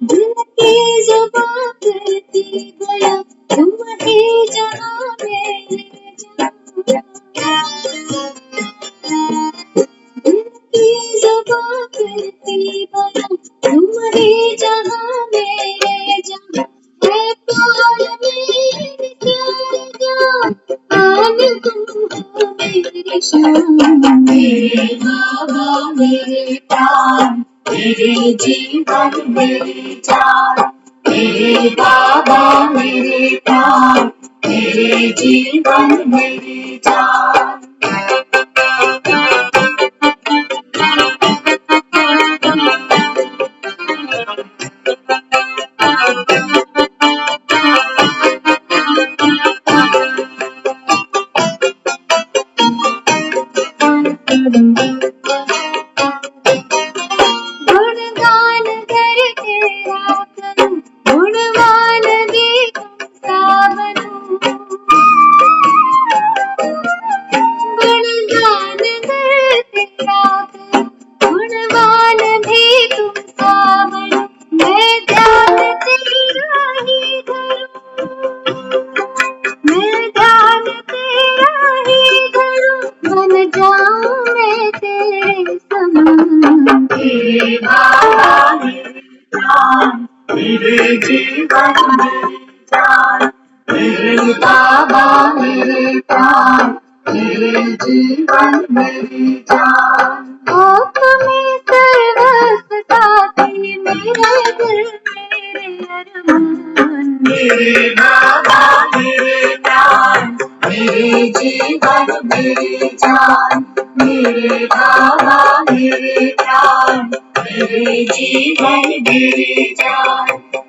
दिल की जुबां करती बयां तुम ही जहां मेरे जान। दिल की जुबां करती बयां तुम ही जहां मेरे जान। है प्यार मेरे प्यार जान आन तुम हो मेरी शान। मेरे बाबा मेरे प्राण मेरे जीवन मेरी जान। मेरे बाबा मेरे प्राण मेरे जीवन मेरी जान। गुणगान करके करूं गुणवान भी तुमसा बनूं। गुणगान करके करूं गुणवान भी तुमसा बनूं। मैं ध्यान तेरा ही धरूं। मैं ध्यान तेरा ही धरूं बन जाऊं मैं तेरे समान। तेरे बाबा मेरे प्राण मेरे जीवन मेरी जान। मेरे बाबा मेरे प्राण मेरे जीवन मेरी जान। आप में सर्वस्व साथी मेरे दिल मेरे अरमान। मेरे बाबा मेरे प्राण मेरे जीवन मेरी जान। मेरे बाबा मेरे प्राण मेरे जीवन मेरी जान।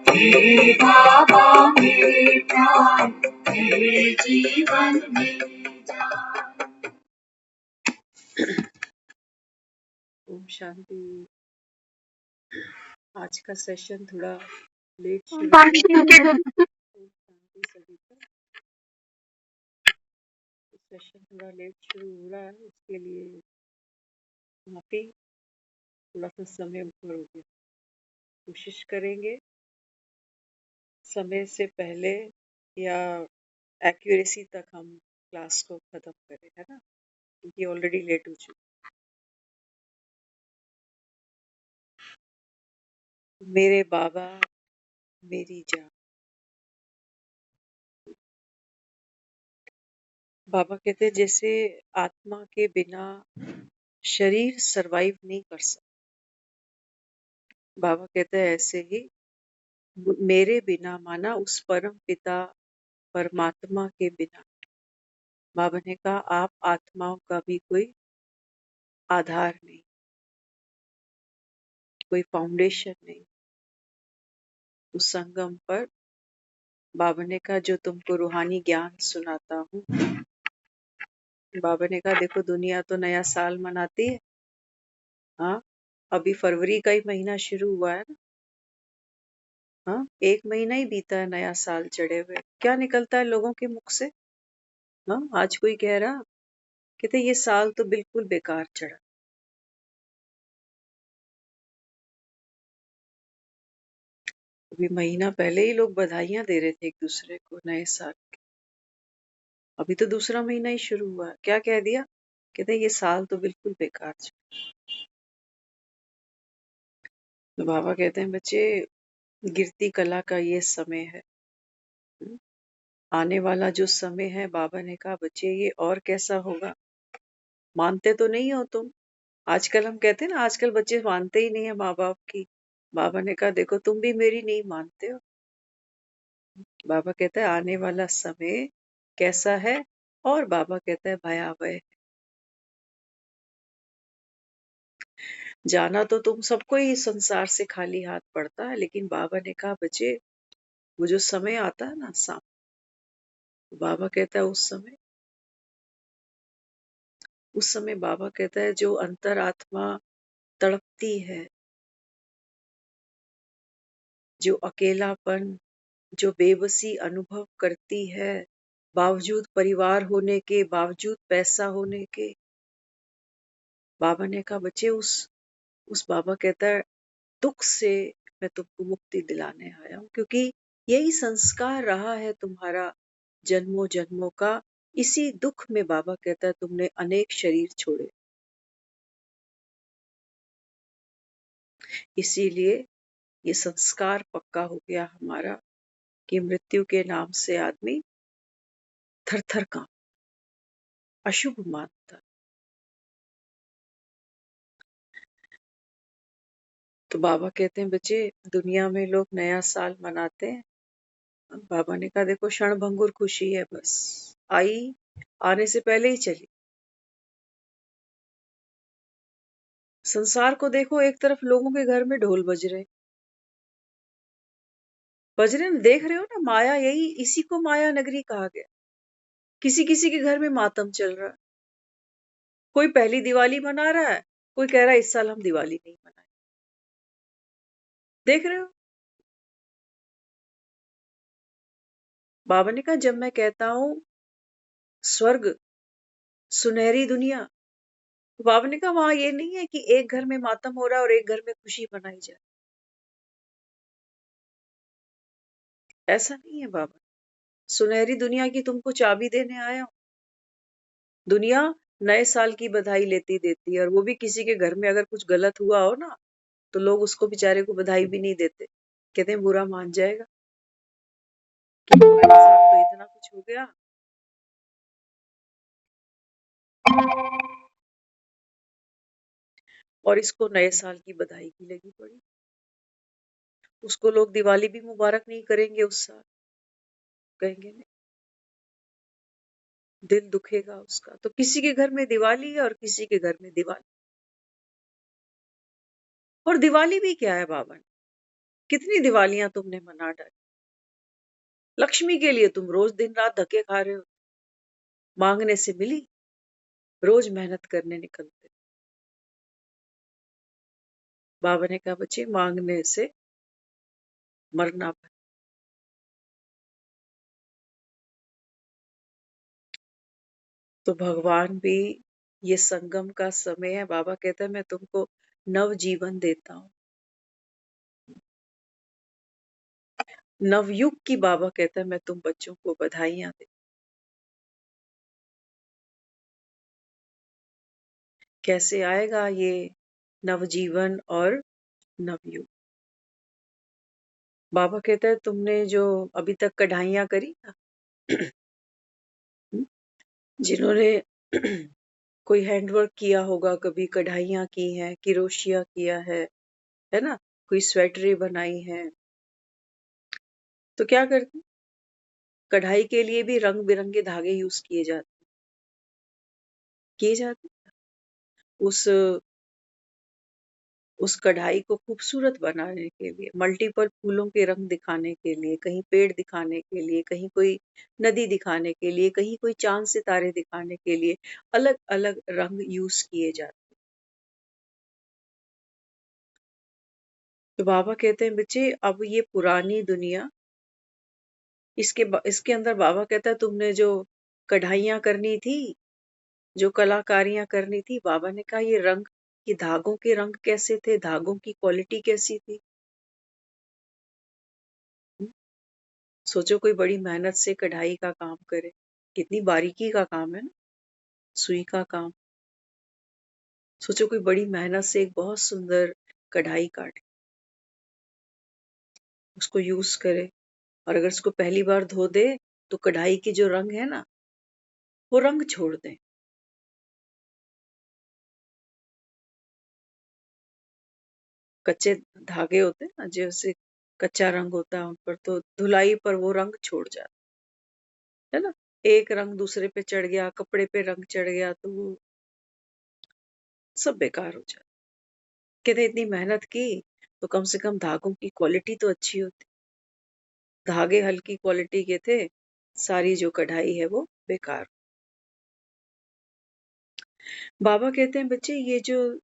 मेरे बाबा मेरे प्राण मेरे जीवन मेरी जान। ओम शांति। आज का सेशन थोड़ा लेट शुरू शांति हुआ। ओम शांति सभी का। सेशन थोड़ा लेट शुरू हो रहा है, उसके लिए माफी। थोड़ा सा समय ऊपर हो गया। कोशिश करेंगे समय से पहले या एक्यूरेसी तक हम क्लास को खत्म करें, है ना, क्योंकि ऑलरेडी लेट हो चुका। मेरे बाबा मेरी जान। बाबा कहते हैं जैसे आत्मा के बिना शरीर सरवाइव नहीं कर सकता, बाबा कहते हैं ऐसे ही मेरे बिना, माना उस परम पिता परमात्मा के बिना। बाबा ने कहा आप आत्माओं का भी कोई आधार नहीं, कोई फाउंडेशन नहीं। उस संगम पर बाबा ने कहा जो तुमको रूहानी ज्ञान सुनाता हूँ। बाबा ने कहा देखो दुनिया तो नया साल मनाती है, हाँ, अभी फरवरी का ही महीना शुरू हुआ है ना, हाँ, 1 महीना ही बीता है नया साल चढ़े हुए। क्या निकलता है लोगों के मुख से? हाँ, आज कोई कह रहा, कहते ये साल तो बिल्कुल बेकार चढ़ा। अभी महीना पहले ही लोग बधाइयां दे रहे थे एक दूसरे को नए साल की। अभी तो दूसरा महीना ही शुरू हुआ है, क्या कह दिया? कहते ये साल तो बिल्कुल बेकार चढ़ा। तो बाबा कहते हैं बच्चे गिरती कला का ये समय है, आने वाला जो समय है, बाबा ने कहा बच्चे ये और कैसा होगा, मानते तो नहीं हो तुम। आजकल हम कहते हैं ना, आजकल बच्चे मानते ही नहीं है माँ बाप की। बाबा ने कहा देखो तुम भी मेरी नहीं मानते हो। बाबा कहता है आने वाला समय कैसा है, और बाबा कहता है भयावह है। जाना तो तुम सबको ही संसार से खाली हाथ पड़ता है, लेकिन बाबा ने कहा बच्चे वो जो समय आता है ना बाबा कहता है उस समय बाबा कहता है जो अंतरात्मा तड़पती है, जो अकेलापन, जो बेबसी अनुभव करती है, बावजूद परिवार होने के, बावजूद पैसा होने के, बाबा ने कहा बच्चे उस बाबा कहता है दुख से मैं तुमको मुक्ति दिलाने आया हूं, क्योंकि यही संस्कार रहा है तुम्हारा जन्मों जन्मों का। इसी दुख में बाबा कहता है तुमने अनेक शरीर छोड़े, इसीलिए ये संस्कार पक्का हो गया हमारा कि मृत्यु के नाम से आदमी थर थर कांप, अशुभ मानता। तो बाबा कहते हैं बच्चे दुनिया में लोग नया साल मनाते हैं, बाबा ने कहा देखो क्षण भंगुर खुशी है, बस आई आने से पहले ही चली। संसार को देखो, एक तरफ लोगों के घर में ढोल बज रहे ना, देख रहे हो ना, माया यही, इसी को माया नगरी कहा गया। किसी किसी के घर में मातम चल रहा है, कोई पहली दिवाली मना रहा है, कोई कह रहा है इस साल हम दिवाली नहीं मनाए। देख रहे हो। बाबा ने कहा जब मैं कहता हूं स्वर्ग सुनहरी दुनिया, तो बाबा ने कहा वहां ये नहीं है कि एक घर में मातम हो रहा है और एक घर में खुशी मनाई जाए, ऐसा नहीं है बाबा। सुनहरी दुनिया की तुमको चाबी देने आया हूं। दुनिया नए साल की बधाई लेती देती है, और वो भी किसी के घर में अगर कुछ गलत हुआ हो ना, तो लोग उसको बेचारे को बधाई भी नहीं देते, कहते हैं बुरा मान जाएगा कि भाई साहब तो इतना कुछ हो गया। और इसको नए साल की बधाई की लगी पड़ी, उसको लोग दिवाली भी मुबारक नहीं करेंगे उस साल, कहेंगे नहीं, दिल दुखेगा उसका। तो किसी के घर में दिवाली है और किसी के घर में दिवाली। और दिवाली भी क्या है बाबा ने, कितनी दिवालियां तुमने मना डाली। लक्ष्मी के लिए तुम रोज दिन रात धक्के खा रहे हो, मांगने से मिली, रोज मेहनत करने निकलते। बाबा ने कहा बच्चे मांगने से मरना पर। तो भगवान भी, ये संगम का समय है, बाबा कहता है मैं तुमको नव जीवन देता हूं, नवयुग की। बाबा कहता है मैं तुम बच्चों को बधाइयां दे। कैसे आएगा ये नवजीवन और नवयुग। बाबा कहता है तुमने जो अभी तक कढ़ाइयां करी ना, जिन्होंने कोई हैंडवर्क किया होगा, कभी कढ़ाइयां की हैं, किरोशिया किया है ना, कोई स्वेटरें बनाई हैं, तो क्या करते, कढ़ाई के लिए भी रंग बिरंगे धागे यूज किए जाते। उस उस कढ़ाई को खूबसूरत बनाने के लिए, मल्टीपल फूलों के रंग दिखाने के लिए, कहीं पेड़ दिखाने के लिए, कहीं कोई नदी दिखाने के लिए, कहीं कोई चांद सितारे दिखाने के लिए अलग अलग रंग यूज किए जाते। तो बाबा कहते हैं बच्चे अब ये पुरानी दुनिया, इसके अंदर बाबा कहता है तुमने जो कढ़ाइयां करनी थी, जो कलाकारियां करनी थी, बाबा ने कहा ये रंग, ये धागों के रंग कैसे थे, धागों की क्वालिटी कैसी थी। सोचो कोई बड़ी मेहनत से कढ़ाई का काम करे, कितनी बारीकी का काम है ना, सुई का काम। सोचो कोई बड़ी मेहनत से एक बहुत सुंदर कढ़ाई काटे, उसको यूज करे, और अगर उसको पहली बार धो दे तो कढ़ाई के जो रंग है ना, वो रंग छोड़ दे। कच्चे धागे होते हैं ना, जैसे कच्चा रंग होता है उन पर, तो धुलाई पर वो रंग छोड़ जाता है ना। एक रंग दूसरे पे चढ़ गया, कपड़े पे रंग चढ़ गया, तो वो सब बेकार हो जाता। कहते इतनी मेहनत की तो कम से कम धागों की क्वालिटी तो अच्छी होती। धागे हल्की क्वालिटी के थे, सारी जो कढ़ाई है वो बेकार। बाबा कहते हैं बच्चे ये जो,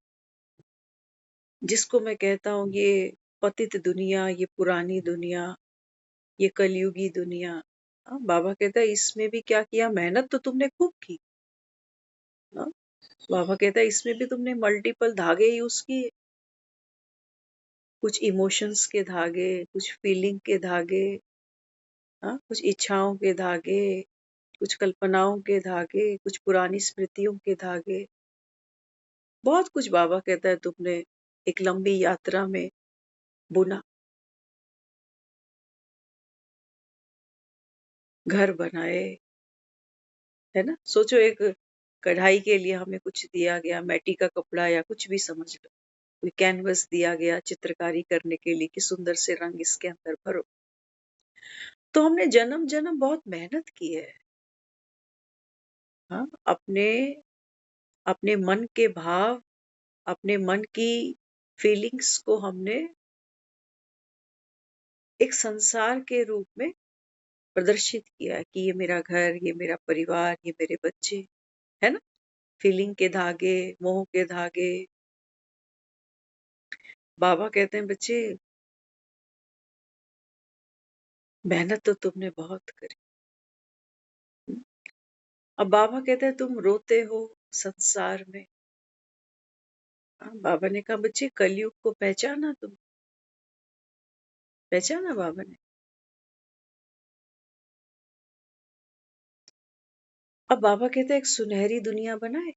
जिसको मैं कहता हूँ ये पतित दुनिया, ये पुरानी दुनिया, ये कलयुगी दुनिया, बाबा कहता है इसमें भी क्या किया, मेहनत तो तुमने खूब की। हाँ, बाबा कहता है इसमें भी तुमने मल्टीपल धागे यूज किए, कुछ इमोशंस के धागे, कुछ फीलिंग के धागे, कुछ इच्छाओं के धागे, कुछ कल्पनाओं के धागे, कुछ पुरानी स्मृतियों के धागे, बहुत कुछ बाबा कहता है तुमने एक लंबी यात्रा में बुना, घर बनाए, है ना। सोचो एक कढ़ाई के लिए हमें कुछ दिया गया, मैटी का कपड़ा या कुछ भी समझ लो, कोई कैनवस दिया गया चित्रकारी करने के लिए कि सुंदर से रंग इसके अंदर भरो। तो हमने जन्म जन्म बहुत मेहनत की है। हाँ, अपने अपने मन के भाव, अपने मन की फीलिंग्स को हमने एक संसार के रूप में प्रदर्शित किया है कि ये मेरा घर, ये मेरा परिवार, ये मेरे बच्चे, है ना। फीलिंग के धागे, मोह के धागे। बाबा कहते हैं बच्चे मेहनत तो तुमने बहुत करी। अब बाबा कहते हैं तुम रोते हो संसार में। बाबा ने कहा बच्चे कलयुग को पहचाना तुम, पहचाना बाबा ने। अब बाबा कहते हैं एक सुनहरी दुनिया बनाए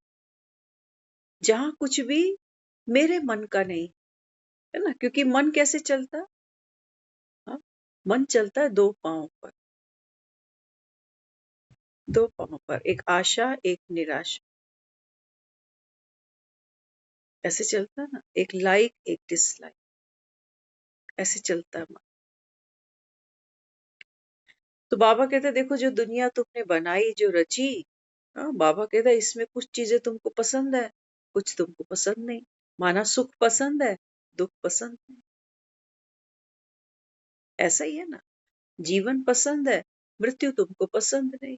जहां कुछ भी मेरे मन का नहीं, है ना। क्योंकि मन कैसे चलता है? हाँ, मन चलता है दो पांव पर, दो पांव पर, एक आशा एक निराशा, ऐसे चलता है ना। एक लाइक एक डिसलाइक, ऐसे चलता है मन। तो बाबा कहते हैं देखो जो दुनिया तुमने बनाई, जो रची, बाबा कहता है इसमें कुछ चीजें तुमको पसंद है, कुछ तुमको पसंद नहीं। माना सुख पसंद है, दुख पसंद नहीं, ऐसा ही है ना। जीवन पसंद है, मृत्यु तुमको पसंद नहीं।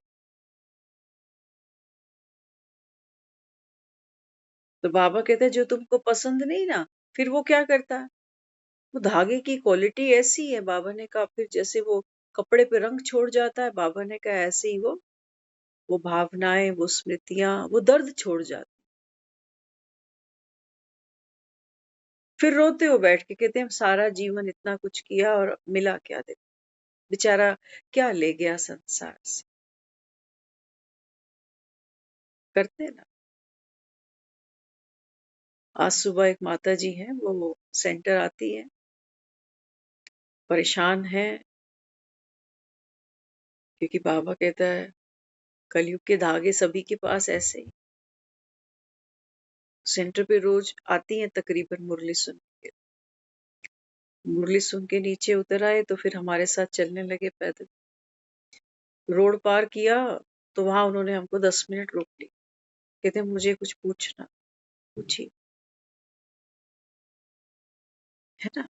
तो बाबा कहते हैं जो तुमको पसंद नहीं ना, फिर वो क्या करता है, वो धागे की क्वालिटी ऐसी है, बाबा ने कहा फिर जैसे वो कपड़े पे रंग छोड़ जाता है, बाबा ने कहा ऐसे ही वो भावनाएं, वो स्मृतियां, वो दर्द छोड़ जाती। फिर रोते हो बैठ के, कहते हैं सारा जीवन इतना कुछ किया और मिला क्या, देखो बेचारा क्या ले गया संसार से। करते हैं ना। आज सुबह एक माता जी हैं, वो सेंटर आती है, परेशान है, क्योंकि बाबा कहता है कलयुग के धागे सभी के पास ऐसे ही। सेंटर पे रोज आती हैं तकरीबन मुरली सुन के, मुरली सुन के नीचे उतर आए तो फिर हमारे साथ चलने लगे पैदल। रोड पार किया तो वहां उन्होंने हमको 10 मिनट रोक ली, कहते मुझे कुछ पूछना। पूछी, है ना।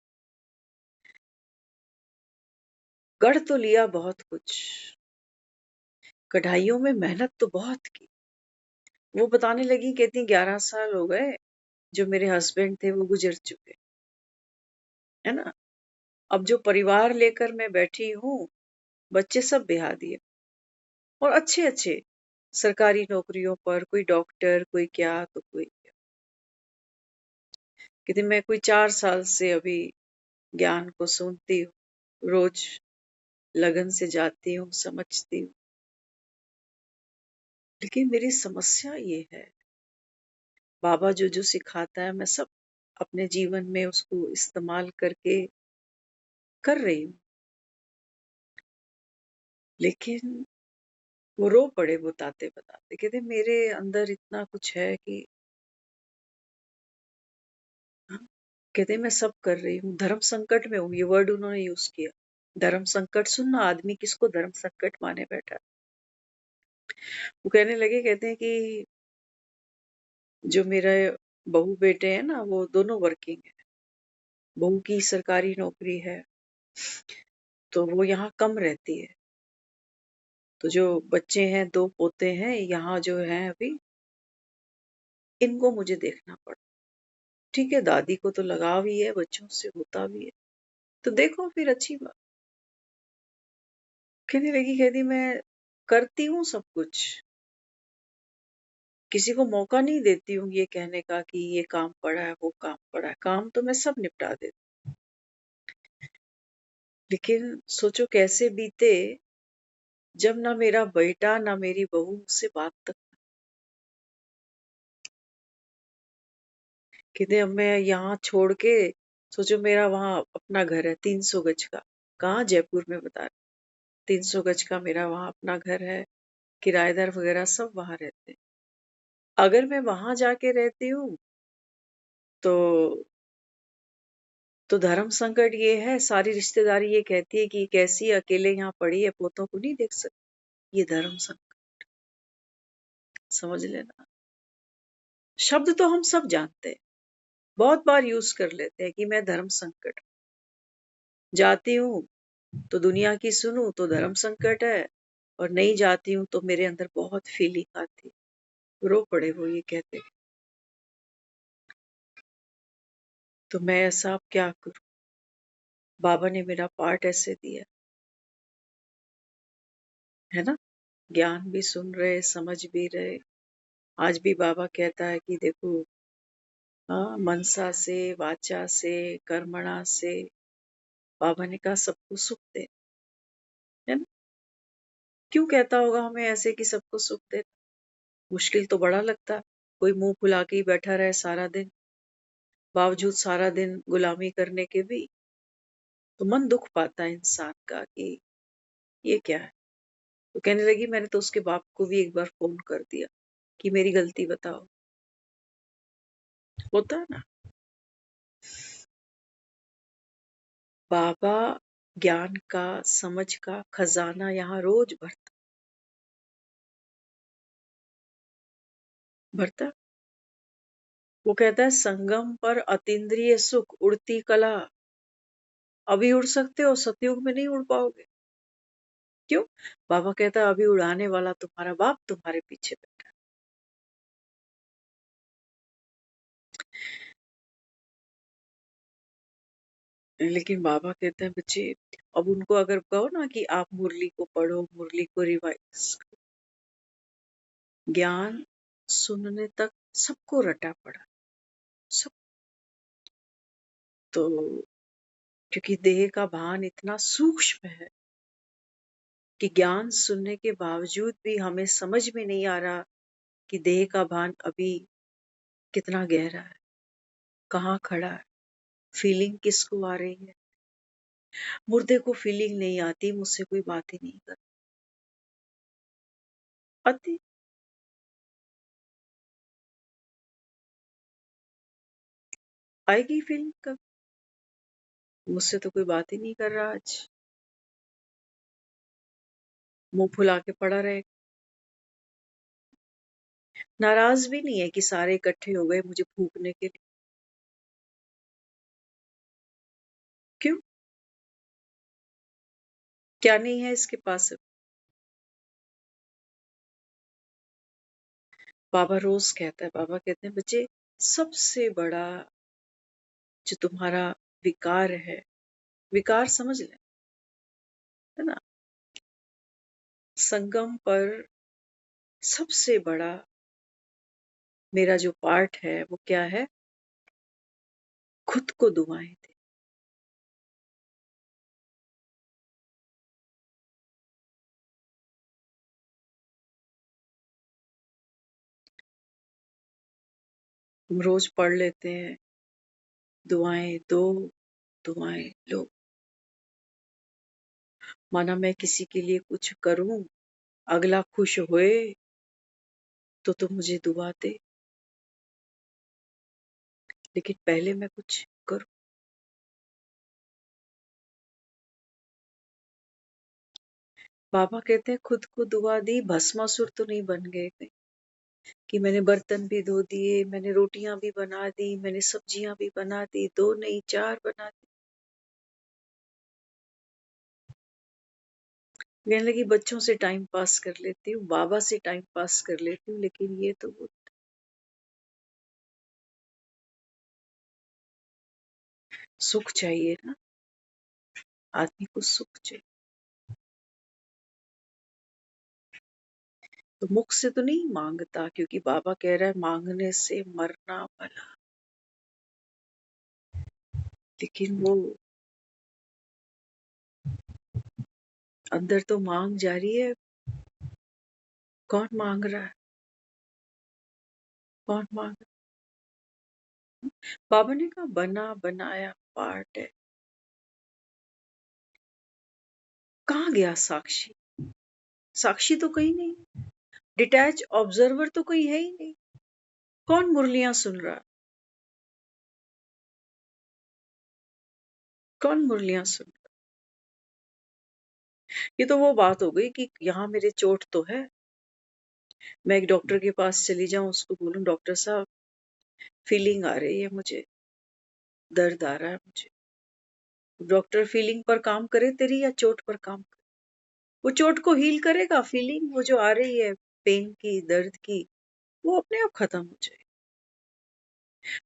गढ़ तो लिया बहुत कुछ, कढ़ाइयों में मेहनत तो बहुत की। वो बताने लगी, कहती 11 साल हो गए, जो मेरे हस्बैंड थे वो गुजर चुके, है ना। अब जो परिवार लेकर मैं बैठी हूँ, बच्चे सब ब्याह दिए और अच्छे अच्छे सरकारी नौकरियों पर, कोई डॉक्टर, कोई क्या तो कोई क्या। कहती मैं कोई 4 साल से अभी ज्ञान को सुनती हूँ, रोज लगन से जाती हूँ, समझती हूँ। लेकिन मेरी समस्या ये है, बाबा जो जो सिखाता है मैं सब अपने जीवन में उसको इस्तेमाल करके कर रही हूँ, लेकिन वो रो पड़े बताते बताते, कहते मेरे अंदर इतना कुछ है कि, हाँ, कहते मैं सब कर रही हूँ, धर्म संकट में हूँ, ये वर्ड उन्होंने यूज किया। धर्म संकट सुनना, आदमी किसको धर्म संकट माने बैठा है। वो कहने लगे, कहते हैं कि जो मेरा बहू बेटे हैं ना, वो दोनों वर्किंग है। बहू की सरकारी नौकरी है, तो वो यहाँ कम रहती है। तो जो बच्चे हैं, दो पोते हैं यहाँ जो हैं अभी, इनको मुझे देखना पड़ा। ठीक है, दादी को तो लगाव ही है, बच्चों से होता भी है, तो देखो फिर अच्छी बात। कहने लगी, कहती मैं करती हूँ सब कुछ, किसी को मौका नहीं देती हूँ ये कहने का कि ये काम पड़ा है, वो काम पड़ा है। काम तो मैं सब निपटा देती, लेकिन सोचो कैसे बीते जब ना मेरा बेटा ना मेरी बहू मुझसे बात तक। कहते अब मैं यहाँ छोड़ के, सोचो मेरा वहां अपना घर है 300 गज का, कहाँ जयपुर में बता रहे, 300 गज का मेरा वहां अपना घर है, किराएदार वगैरह सब वहां रहते हैं। अगर मैं वहां जाके रहती हूँ तो धर्म संकट ये है, सारी रिश्तेदारी ये कहती है कि कैसी अकेले यहाँ पड़ी है, पोतों को नहीं देख सकती। ये धर्म संकट, समझ लेना। शब्द तो हम सब जानते हैं, बहुत बार यूज कर लेते हैं कि मैं धर्म संकट जाती हूँ तो दुनिया की सुनूं तो धर्म संकट है, और नहीं जाती हूँ तो मेरे अंदर बहुत फीलिंग आती है। रो पड़े वो ये कहते। तो मैं ऐसा अब क्या करूं, बाबा ने मेरा पार्ट ऐसे दिया है ना, ज्ञान भी सुन रहे, समझ भी रहे। आज भी बाबा कहता है कि देखो, हाँ, मनसा से, वाचा से, कर्मणा से, बाबा ने कहा सबको सुख दे, है ना। क्यों कहता होगा हमें ऐसे कि सबको सुख दे, मुश्किल तो बड़ा लगता है। कोई मुंह फुला के ही बैठा रहे सारा दिन, बावजूद सारा दिन गुलामी करने के भी, तो मन दुख पाता है इंसान का कि ये क्या है। तो कहने लगी मैंने तो उसके बाप को भी एक बार फोन कर दिया कि मेरी गलती बताओ। होता है ना, बाबा ज्ञान का, समझ का खजाना यहाँ रोज भरता। वो कहता है संगम पर अतीन्द्रिय सुख उड़ती कला, अभी उड़ सकते हो, सतयुग में नहीं उड़ पाओगे। क्यों? बाबा कहता है अभी उड़ाने वाला तुम्हारा बाप तुम्हारे पीछे बैठा है। लेकिन बाबा कहते हैं बच्चे, अब उनको अगर कहो ना कि आप मुरली को पढ़ो, मुरली को रिवाइज, ज्ञान सुनने तक सबको रटा पड़ा, सब। तो क्योंकि देह का भान इतना सूक्ष्म है कि ज्ञान सुनने के बावजूद भी हमें समझ में नहीं आ रहा कि देह का भान अभी कितना गहरा है, कहाँ खड़ा है, फीलिंग किसको आ रही है। मुर्दे को फीलिंग नहीं आती, मुझसे कोई बात ही नहीं कर आती। आएगी फीलिंग कब, मुझसे तो कोई बात ही नहीं कर रहा आज, मुंह फुला के पड़ा रहे। नाराज भी नहीं है कि सारे इकट्ठे हो गए मुझे फूकने के लिए। क्यों? क्या नहीं है इसके पास। बाबा रोज कहता है, बाबा कहते हैं बच्चे, सबसे बड़ा जो तुम्हारा विकार है, विकार समझ ले, है ना, संगम पर सबसे बड़ा मेरा जो पार्ट है वो क्या है, खुद को दुआएं दे। हम रोज पढ़ लेते हैं, दुआएं दो, दुआएं लो। माना मैं किसी के लिए कुछ करूं, अगला खुश होए तो तुम मुझे दुआ दे, लेकिन पहले मैं कुछ करूं। बाबा कहते हैं खुद को दुआ दी, भस्मासुर तो नहीं बन गए कहीं, कि मैंने बर्तन भी धो दिए, मैंने रोटियां भी बना दी, मैंने सब्जियां भी बना दी, 2 नहीं 4 बना दी। कहने लगी बच्चों से टाइम पास कर लेती हूँ, बाबा से टाइम पास कर लेती हूँ, लेकिन ये तो वो सुख चाहिए ना, आदमी को सुख चाहिए। तो मुख से तो नहीं मांगता, क्योंकि बाबा कह रहा है मांगने से मरना भला। लेकिन वो अंदर तो मांग जारी है। कौन मांग रहा है? कौन मांग रहा है? बाबा ने कहा बना बनाया पार्ट है। कहाँ गया साक्षी? साक्षी तो कहीं नहीं। डिटैच ऑब्जर्वर तो कोई है ही नहीं। कौन मुरलियां सुन रहा? कौन मुरलियां सुन रहा? ये तो वो बात हो गई कि यहाँ मेरे चोट तो है, मैं एक डॉक्टर के पास चली जाऊं, उसको बोलूं डॉक्टर साहब फीलिंग आ रही है मुझे, दर्द आ रहा है मुझे। डॉक्टर फीलिंग पर काम करे तेरी या चोट पर काम करे? वो चोट को हील करेगा, फीलिंग वो जो आ रही है पेन की, दर्द की, वो अपने आप खत्म हो जाए।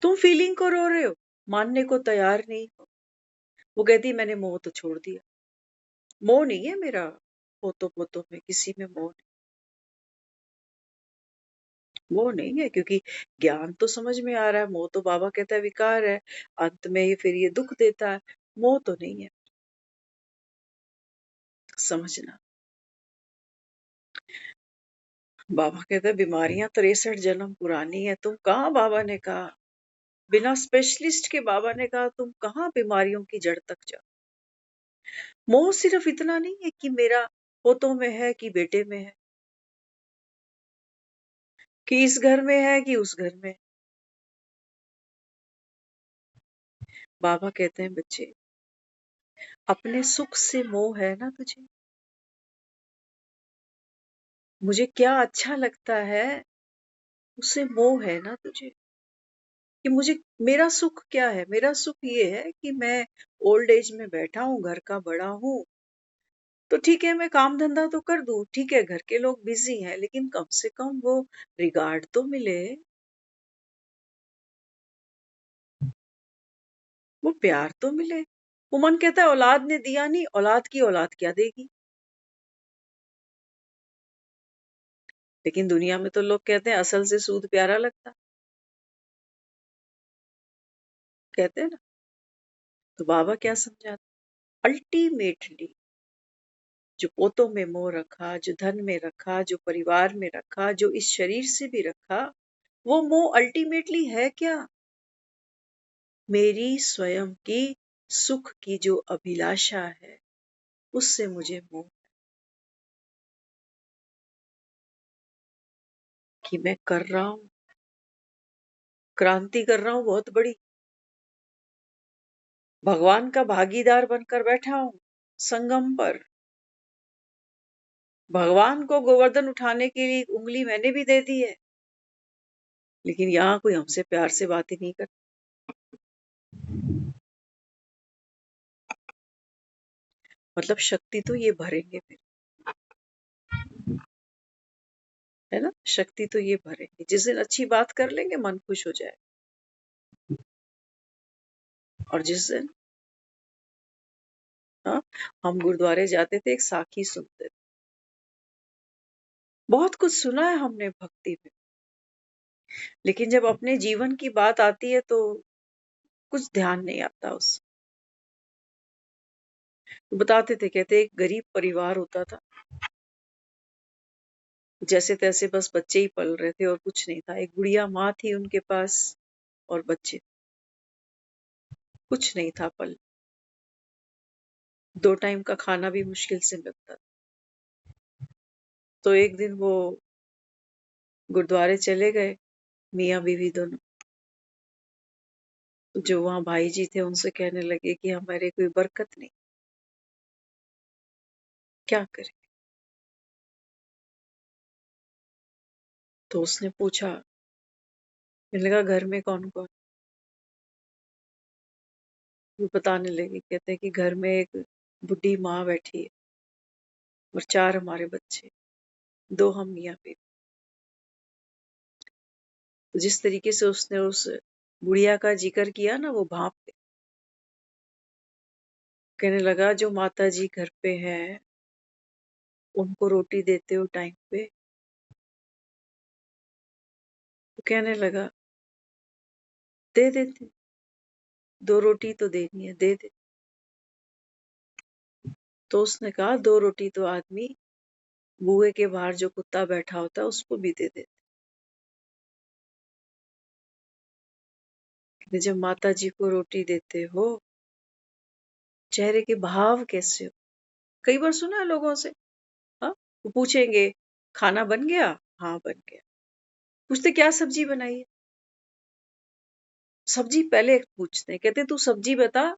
तुम फीलिंग को रो रहे हो, मानने को तैयार नहीं हो। वो कहती मैंने मोह तो छोड़ दिया। मोह नहीं है मेरा, पोतों पोतों में किसी में मोह नहीं। मोह नहीं है, क्योंकि ज्ञान तो समझ में आ रहा है। मोह तो बाबा कहता है विकार है, अंत में ही फिर ये दुख देता है। मोह तो नहीं है, समझना। बाबा कहता है बीमारियां 63 जन्म पुरानी है। तुम कहाँ, बाबा ने कहा बिना स्पेशलिस्ट के, बाबा ने कहा तुम कहाँ बीमारियों की जड़ तक जाओ। मोह सिर्फ इतना नहीं है कि मेरा पोतों में है कि बेटे में है, कि इस घर में है कि उस घर में है। बाबा कहते हैं बच्चे, अपने सुख से मोह है ना तुझे, मुझे क्या अच्छा लगता है उससे मोह है ना तुझे, कि मुझे मेरा सुख क्या है? मेरा सुख ये है कि मैं ओल्ड एज में बैठा हूं, घर का बड़ा हूं, तो ठीक है मैं काम धंधा तो कर दूं, ठीक है घर के लोग बिजी हैं, लेकिन कम से कम वो रिगार्ड तो मिले, वो प्यार तो मिले। वो मन कहता है औलाद ने दिया नहीं, औलाद की औलाद क्या देगी? लेकिन दुनिया में तो लोग कहते हैं असल से सूद प्यारा लगता, कहते हैं ना। तो बाबा क्या समझाते? अल्टीमेटली जो पोतों में मोह रखा, जो धन में रखा, जो परिवार में रखा, जो इस शरीर से भी रखा, वो मोह अल्टीमेटली है क्या? मेरी स्वयं की सुख की जो अभिलाषा है, उससे मुझे मोह, कि मैं कर रहा हूं, क्रांति कर रहा हूं बहुत बड़ी, भगवान का भागीदार बनकर बैठा हूं संगम पर। भगवान को गोवर्धन उठाने के लिए उंगली मैंने भी दे दी है, लेकिन यहाँ कोई हमसे प्यार से बात ही नहीं करता। मतलब शक्ति तो ये भरेंगे फिर, है ना? शक्ति तो ये भरेंगे जिस दिन अच्छी बात कर लेंगे, मन खुश हो जाए। और जिस दिन, हाँ, हम गुरुद्वारे जाते थे, एक साखी सुनते थे। बहुत कुछ सुना है हमने भक्ति में, लेकिन जब अपने जीवन की बात आती है तो कुछ ध्यान नहीं आता उस। तो बताते थे, कहते एक गरीब परिवार होता था, जैसे तैसे बस बच्चे ही पल रहे थे और कुछ नहीं था। एक बुढ़िया माँ थी उनके पास और बच्चे, कुछ नहीं था पल। 2 टाइम का खाना भी मुश्किल से मिलता था। तो एक दिन वो गुरुद्वारे चले गए, मियाँ बीवी दोनों। जो वहां भाई जी थे उनसे कहने लगे कि हमारे कोई बरकत नहीं, क्या करें? तो उसने पूछा, मैंने कहा घर में कौन कौन? वो बताने लगे, कहते हैं कि घर में एक बुढ़ी माँ बैठी है और 4 हमारे बच्चे, 2 हम मियाँ बीवी। तो जिस तरीके से उसने उस बुढ़िया का जिक्र किया ना, वो भाप गए। कहने लगा जो माता जी घर पे हैं, उनको रोटी देते हो टाइम पे? कहने लगा दे देती, 2 रोटी तो देनी है, दे दे। तो उसने कहा 2 रोटी तो आदमी बुए के बाहर जो कुत्ता बैठा होता है उसको भी दे दे। जब माता जी को रोटी देते हो, चेहरे के भाव कैसे हो? कई बार सुना है लोगों से, हाँ, वो पूछेंगे खाना बन गया? हाँ बन गया। पूछते क्या सब्जी बनाई है? सब्जी पहले पूछते हैं, कहते तू सब्जी बता,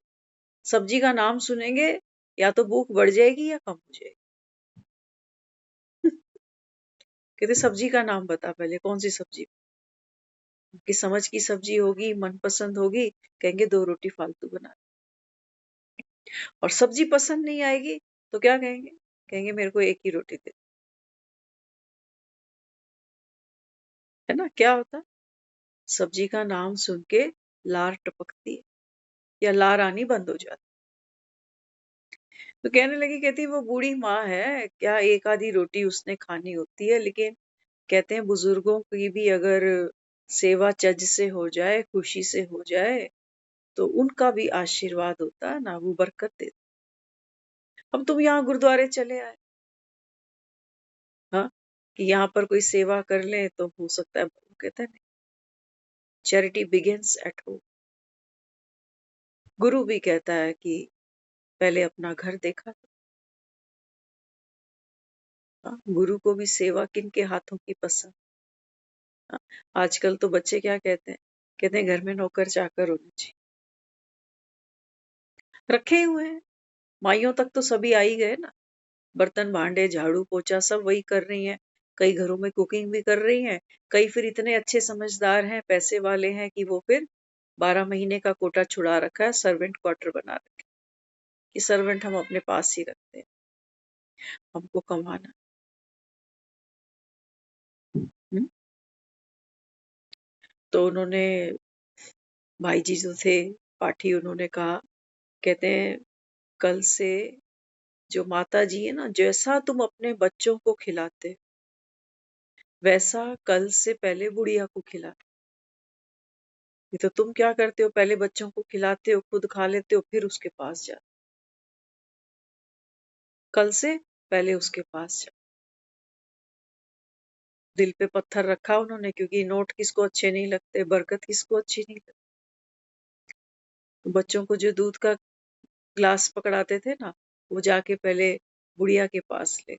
सब्जी का नाम सुनेंगे या तो भूख बढ़ जाएगी या कम हो जाएगी। कहते सब्जी का नाम बता पहले, कौन सी सब्जी की समझ की सब्जी होगी, मनपसंद होगी, कहेंगे 2 रोटी फालतू बना। और सब्जी पसंद नहीं आएगी तो क्या कहेंगे? कहेंगे मेरे को 1 ही रोटी दे। है ना? क्या होता? सब्जी का नाम सुन के लार टपकती है या लार आनी बंद हो जाती। तो कहने लगी, कहती वो बूढ़ी माँ है, क्या 1 आधी रोटी उसने खानी होती है, लेकिन कहते हैं बुजुर्गों की भी अगर सेवा चज से हो जाए, खुशी से हो जाए, तो उनका भी आशीर्वाद होता है ना, वो बरकत देते। अब तुम यहाँ गुरुद्वारे चले आए, हाँ, कि यहाँ पर कोई सेवा कर ले तो हो सकता है, वो कहता है नहीं, चैरिटी बिगिंस एट होम। गुरु भी कहता है कि पहले अपना घर देखा। हाँ, गुरु को भी सेवा किन के हाथों की पसंद। हाँ, आजकल तो बच्चे क्या कहते हैं? कहते हैं घर में नौकर चाकर होने चाहिए। रखे हुए हैं, माइयों तक तो सभी आ ही गए ना, बर्तन भांडे झाड़ू पोछा सब वही कर रही हैं। कई घरों में कुकिंग भी कर रही हैं, कई फिर इतने अच्छे समझदार हैं, पैसे वाले हैं कि वो फिर 12 महीने का कोटा छुड़ा रखा है, सर्वेंट क्वार्टर बना रखे कि सर्वेंट हम अपने पास ही रखते हैं, हमको कमाना। हम्म? तो उन्होंने, भाई जी जो थे पाठी, उन्होंने कहा, कहते हैं कल से जो माता जी है ना, जैसा तुम अपने बच्चों को खिलाते वैसा कल से पहले बुढ़िया को खिला। ये तो तुम क्या करते हो, पहले बच्चों को खिलाते हो, खुद खा लेते हो, फिर उसके पास जा। कल से पहले उसके पास जा। दिल पे पत्थर रखा उन्होंने, क्योंकि नोट किसको अच्छे नहीं लगते, बरकत किसको अच्छी नहीं लगती। तो बच्चों को जो दूध का ग्लास पकड़ाते थे ना, वो जाके पहले बुढ़िया के पास ले,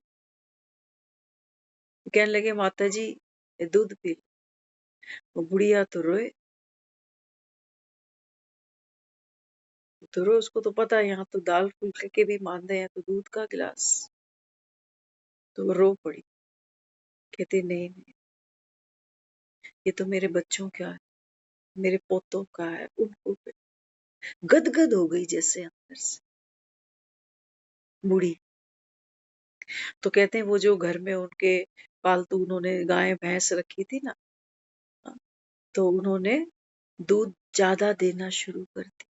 कहने लगे माता जी ये दूध पी लो। वो बुढ़िया तो रोए, तो रोए, उसको तो पता है यहाँ तो दाल फुल्के के भी मानते हैं, तो दूध का गिलास। तो वो रो पड़ी, कहती नहीं नहीं, ये तो मेरे बच्चों का है, मेरे पोतों का है, उनको गदगद हो गई जैसे अंदर से बूढ़ी। तो कहते हैं वो जो घर में उनके पालतू उन्होंने गाय भैंस रखी थी ना, तो उन्होंने दूध ज्यादा देना शुरू कर दिया।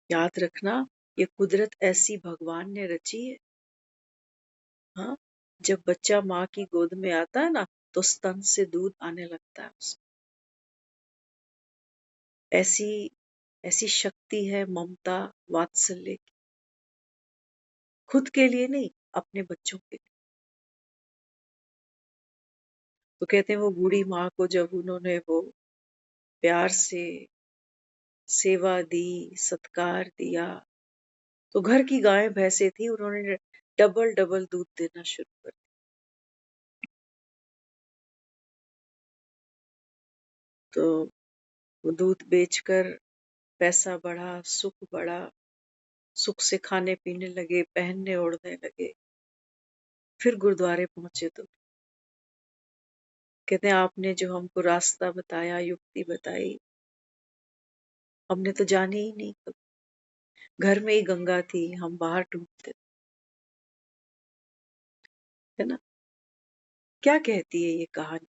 याद रखना, ये कुदरत ऐसी भगवान ने रची है। हाँ, जब बच्चा माँ की गोद में आता है ना, तो स्तन से दूध आने लगता है उसमें। ऐसी ऐसी शक्ति है ममता वात्सल्य की, खुद के लिए नहीं, अपने बच्चों के लिए। तो कहते हैं वो बूढ़ी माँ को जब उन्होंने वो प्यार से सेवा दी, सत्कार दिया, तो घर की गाय भैंसे थी, उन्होंने डबल डबल दूध देना शुरू कर दिया। तो वो दूध बेचकर पैसा बढ़ा, सुख बढ़ा, सुख से खाने पीने लगे, पहनने ओढ़ने लगे। फिर गुरुद्वारे पहुंचे तो कहते हैं आपने जो हमको रास्ता बताया, युक्ति बताई, हमने तो जाने ही नहीं कभी। घर में ही गंगा थी, हम बाहर ढूंढते, है ना? क्या कहती है ये कहानी?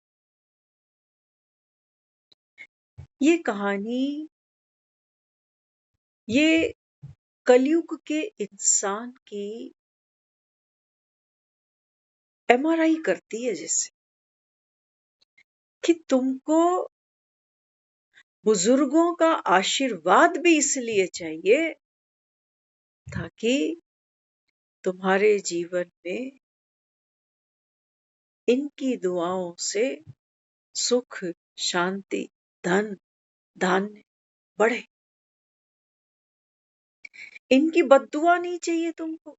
ये कहानी ये, कलयुग के इंसान की एमआरआई करती है जिससे कि तुमको बुजुर्गों का आशीर्वाद भी इसलिए चाहिए ताकि तुम्हारे जीवन में इनकी दुआओं से सुख, शांति, धन, धान्य बढ़े। इनकी बद्दुआ नहीं चाहिए तुमको।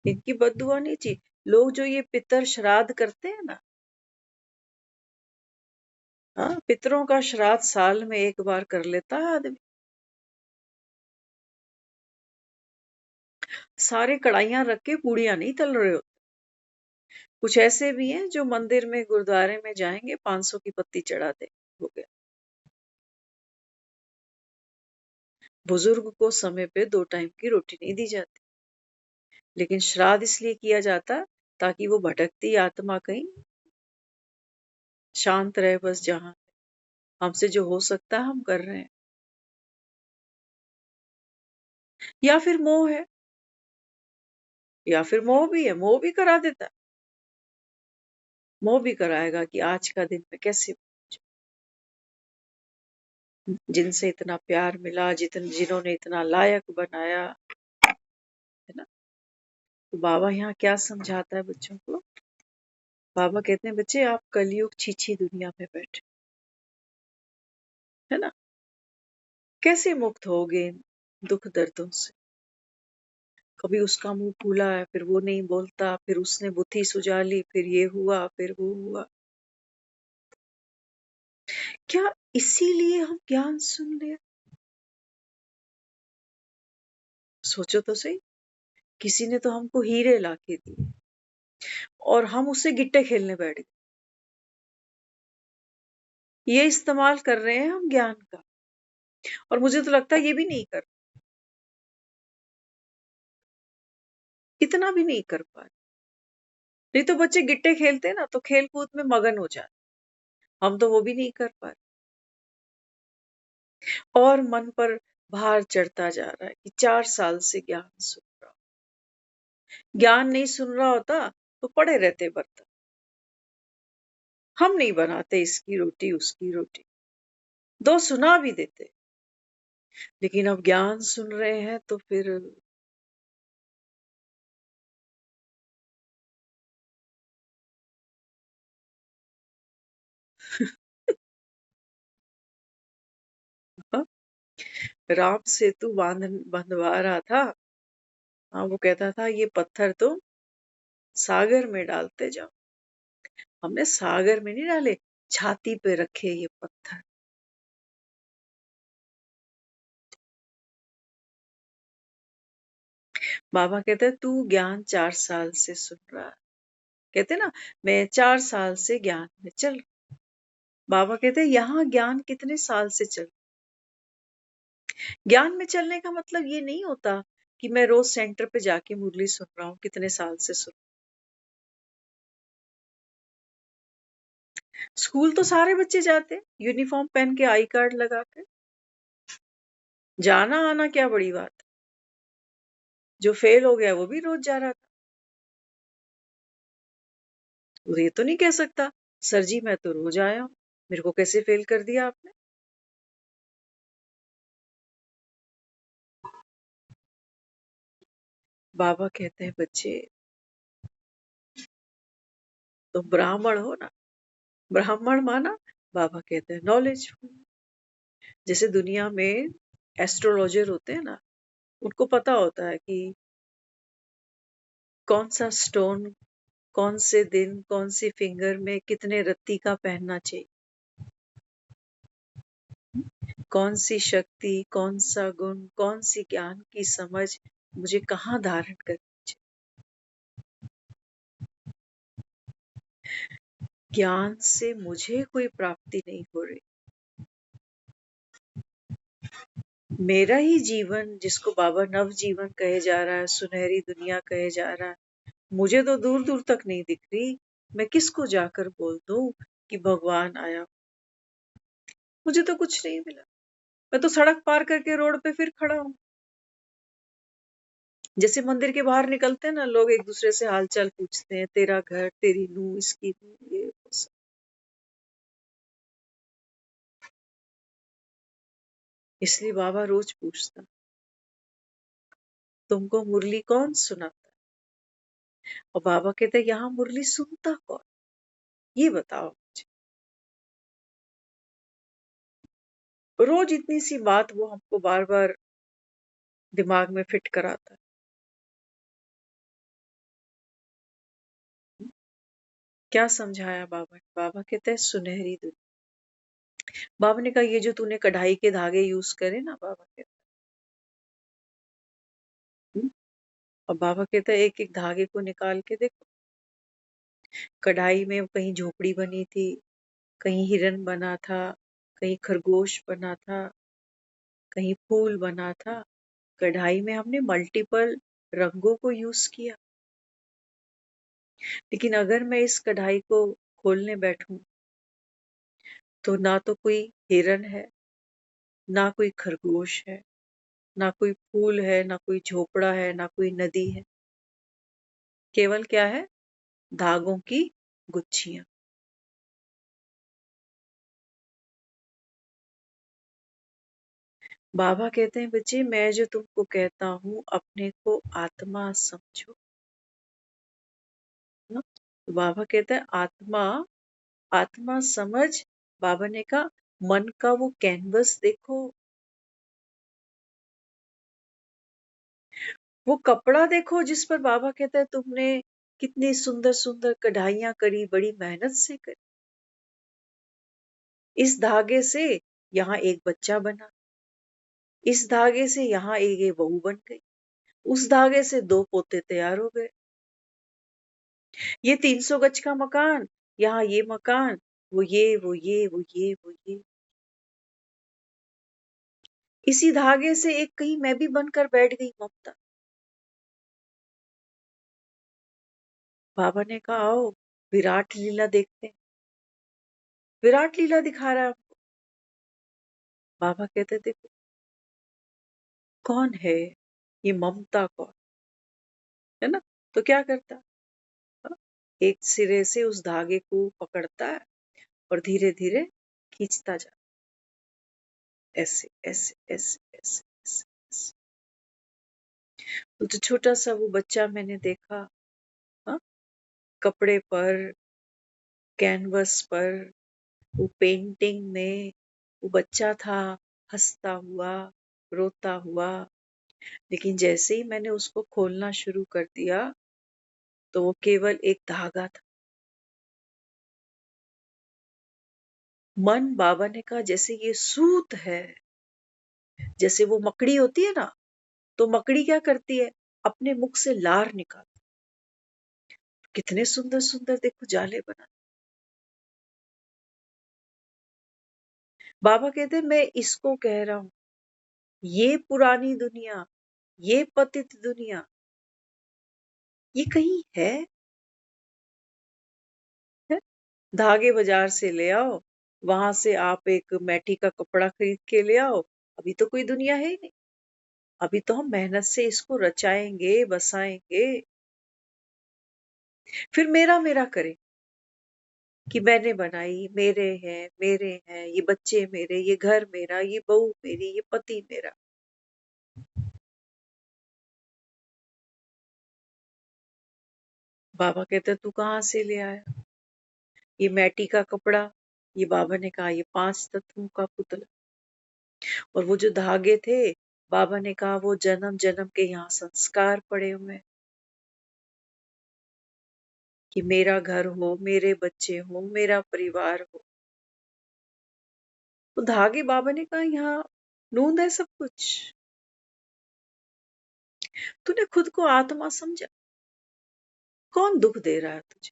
इनकी बद्दुआ नहीं चाहिए। लोग जो ये पितर श्राद्ध करते हैं ना, हाँ, पितरों का श्राद्ध साल में एक बार कर लेता है आदमी। सारे कढ़ाइयां रख के पूड़ियां नहीं तल रहे होते। कुछ ऐसे भी हैं जो मंदिर में गुरुद्वारे में जाएंगे 500 की पत्ती चढ़ाते, हो गया। बुजुर्ग को समय पे 2 टाइम की रोटी नहीं दी जाती, लेकिन श्राद्ध इसलिए किया जाता ताकि वो भटकती आत्मा कहीं शांत रहे। बस जहां हमसे जो हो सकता है हम कर रहे हैं। या फिर मोह है, या फिर मोह भी है, मोह भी करा देता है। मोह भी कराएगा कि आज का दिन मैं कैसे, जिनसे इतना प्यार मिला, जिन्होंने इतना लायक बनाया, है ना। तो बाबा यहाँ क्या समझाता है बच्चों को? बाबा कहते हैं बच्चे आप कलयुग छीछी दुनिया में बैठे, है ना। कैसे मुक्त होगे इन दुख दर्दों से? कभी उसका मुंह फूला है, फिर वो नहीं बोलता, फिर उसने बुद्धि सुझा ली, फिर ये हुआ, फिर वो हुआ। क्या इसीलिए हम ज्ञान सुन ले? सोचो तो सही, किसी ने तो हमको हीरे लाके दिए और हम उससे गिट्टे खेलने बैठ गए। ये इस्तेमाल कर रहे हैं हम ज्ञान का, और मुझे तो लगता है ये भी नहीं कर, इतना भी नहीं कर पा रहे। नहीं तो बच्चे गिट्टे खेलते ना तो खेल कूद में मगन हो जाते, हम तो वो भी नहीं कर पा रहे। और मन पर भार चढ़ता जा रहा है कि 4 साल से ज्ञान सुन रहा हूं। ज्ञान नहीं सुन रहा होता तो पड़े रहते बर्तन, हम नहीं बनाते इसकी रोटी उसकी रोटी, 2 सुना भी देते। लेकिन अब ज्ञान सुन रहे हैं तो फिर राम सेतु बंधवा रहा था। हाँ, वो कहता था ये पत्थर तुम सागर में डालते जाओ। हमने सागर में नहीं डाले, छाती पे रखे ये पत्थर। बाबा कहते तू ज्ञान 4 साल से सुन रहा है। कहते ना मैं 4 साल से ज्ञान में चल। बाबा कहते यहाँ ज्ञान कितने साल से चल। ज्ञान में चलने का मतलब ये नहीं होता कि मैं रोज सेंटर पे जाके मुरली सुन रहा हूँ, कितने साल से सुन। स्कूल तो सारे बच्चे जाते हैं यूनिफॉर्म पहन के, आई कार्ड लगा के। जाना आना क्या बड़ी बात। जो फेल हो गया वो भी रोज जा रहा था। वो ये तो नहीं कह सकता सर जी मैं तो रोज आया हूं, मेरे को कैसे फेल कर दिया आपने। बाबा कहते हैं बच्चे तुम ब्राह्मण हो ना। ब्राह्मण माना, बाबा कहते हैं नॉलेज। जैसे दुनिया में एस्ट्रोलॉजर होते हैं ना, उनको पता होता है कि कौन सा स्टोन कौन से दिन कौन सी फिंगर में कितने रत्ती का पहनना चाहिए, कौन सी शक्ति कौन सा गुण कौन सी ज्ञान की समझ मुझे कहाँ धारण करनी चाहिए। ज्ञान से मुझे कोई प्राप्ति नहीं हो रही। मेरा ही जीवन जिसको बाबा नव जीवन कहे जा रहा है, सुनहरी दुनिया कहे जा रहा है, मुझे तो दूर दूर तक नहीं दिख रही। मैं किसको जाकर बोल दूं कि भगवान आया। मुझे तो कुछ नहीं मिला। मैं तो सड़क पार करके रोड पे फिर खड़ा हूं। जैसे मंदिर के बाहर निकलते हैं ना लोग, एक दूसरे से हालचाल पूछते हैं, तेरा घर, तेरी नूह, इसकी नूह, ये वो सब। इसलिए बाबा रोज पूछता, तुमको मुरली कौन सुनाता? और बाबा कहते, यहाँ मुरली सुनता कौन, ये बताओ मुझे। रोज इतनी सी बात वो हमको बार बार दिमाग में फिट कराता है। क्या समझाया बाबा ने? बाबा कहते हैं सुनहरी दुनिया। बाबा ने कहा ये जो तूने कढ़ाई के धागे यूज करे ना, बाबा कहते हैं, और बाबा कहता है एक एक धागे को निकाल के देखो, कढ़ाई में कहीं झोपड़ी बनी थी, कहीं हिरन बना था, कहीं खरगोश बना था, कहीं फूल बना था। कढ़ाई में हमने मल्टीपल रंगों को यूज किया, लेकिन अगर मैं इस कढ़ाई को खोलने बैठूं तो ना तो कोई हिरन है, ना कोई खरगोश है, ना कोई फूल है, ना कोई झोपड़ा है, ना कोई नदी है। केवल क्या है? धागों की गुच्छियां। बाबा कहते हैं बच्चे, मैं जो तुमको कहता हूं अपने को आत्मा समझो ना। तो बाबा कहते हैं आत्मा, आत्मा समझ। बाबा ने कहा मन का वो कैनवस देखो, वो कपड़ा देखो जिस पर बाबा कहता है तुमने कितनी सुंदर सुंदर कढ़ाइयां करी, बड़ी मेहनत से करी। इस धागे से यहाँ एक बच्चा बना, इस धागे से यहाँ एक बहू बन गई, उस धागे से दो पोते तैयार हो गए। ये 300 गज का मकान, यहाँ ये मकान, वो ये वो ये वो ये वो ये। इसी धागे से एक कहीं मैं भी बनकर बैठ गई, ममता। बाबा ने कहा आओ विराट लीला देखते हैं। विराट लीला दिखा रहा है हमको। बाबा कहते देखो कौन है ये ममता, कौन है ना। तो क्या करता, हाँ? एक सिरे से उस धागे को पकड़ता है और धीरे धीरे खींचता जाता, ऐसे ऐसे ऐसे ऐसे ऐसे ऐसे। वो जो छोटा सा वो बच्चा मैंने देखा, हाँ, कपड़े पर, कैनवस पर, वो पेंटिंग में वो बच्चा था, हंसता हुआ, रोता हुआ। लेकिन जैसे ही मैंने उसको खोलना शुरू कर दिया तो वो केवल एक धागा था। मन, बाबा ने कहा जैसे ये सूत है, जैसे वो मकड़ी होती है ना, तो मकड़ी क्या करती है, अपने मुख से लार निकालती। कितने सुंदर सुंदर देखो जाले बना। बाबा कहते हैं मैं इसको कह रहा हूं, ये पुरानी दुनिया, ये पतित दुनिया, ये कहीं है? धागे बाजार से ले आओ, वहां से आप एक मैटी का कपड़ा खरीद के ले आओ। अभी तो कोई दुनिया है ही नहीं। अभी तो हम मेहनत से इसको रचाएंगे, बसाएंगे, फिर मेरा मेरा करें कि मैंने बनाई, मेरे हैं, ये बच्चे मेरे, ये घर मेरा, ये बहू मेरी, ये पति मेरा। बाबा कहते तू कहाँ से ले आया ये मैटी का कपड़ा? ये बाबा ने कहा ये 5 तत्वों का पुतला। और वो जो धागे थे, बाबा ने कहा वो जन्म जन्म के यहाँ संस्कार पड़े हुए हैं कि मेरा घर हो, मेरे बच्चे हो, मेरा परिवार हो। तो धागे, बाबा ने कहा यहाँ ढूंढ है सब कुछ। तूने खुद को आत्मा समझा? कौन दुख दे रहा है तुझे?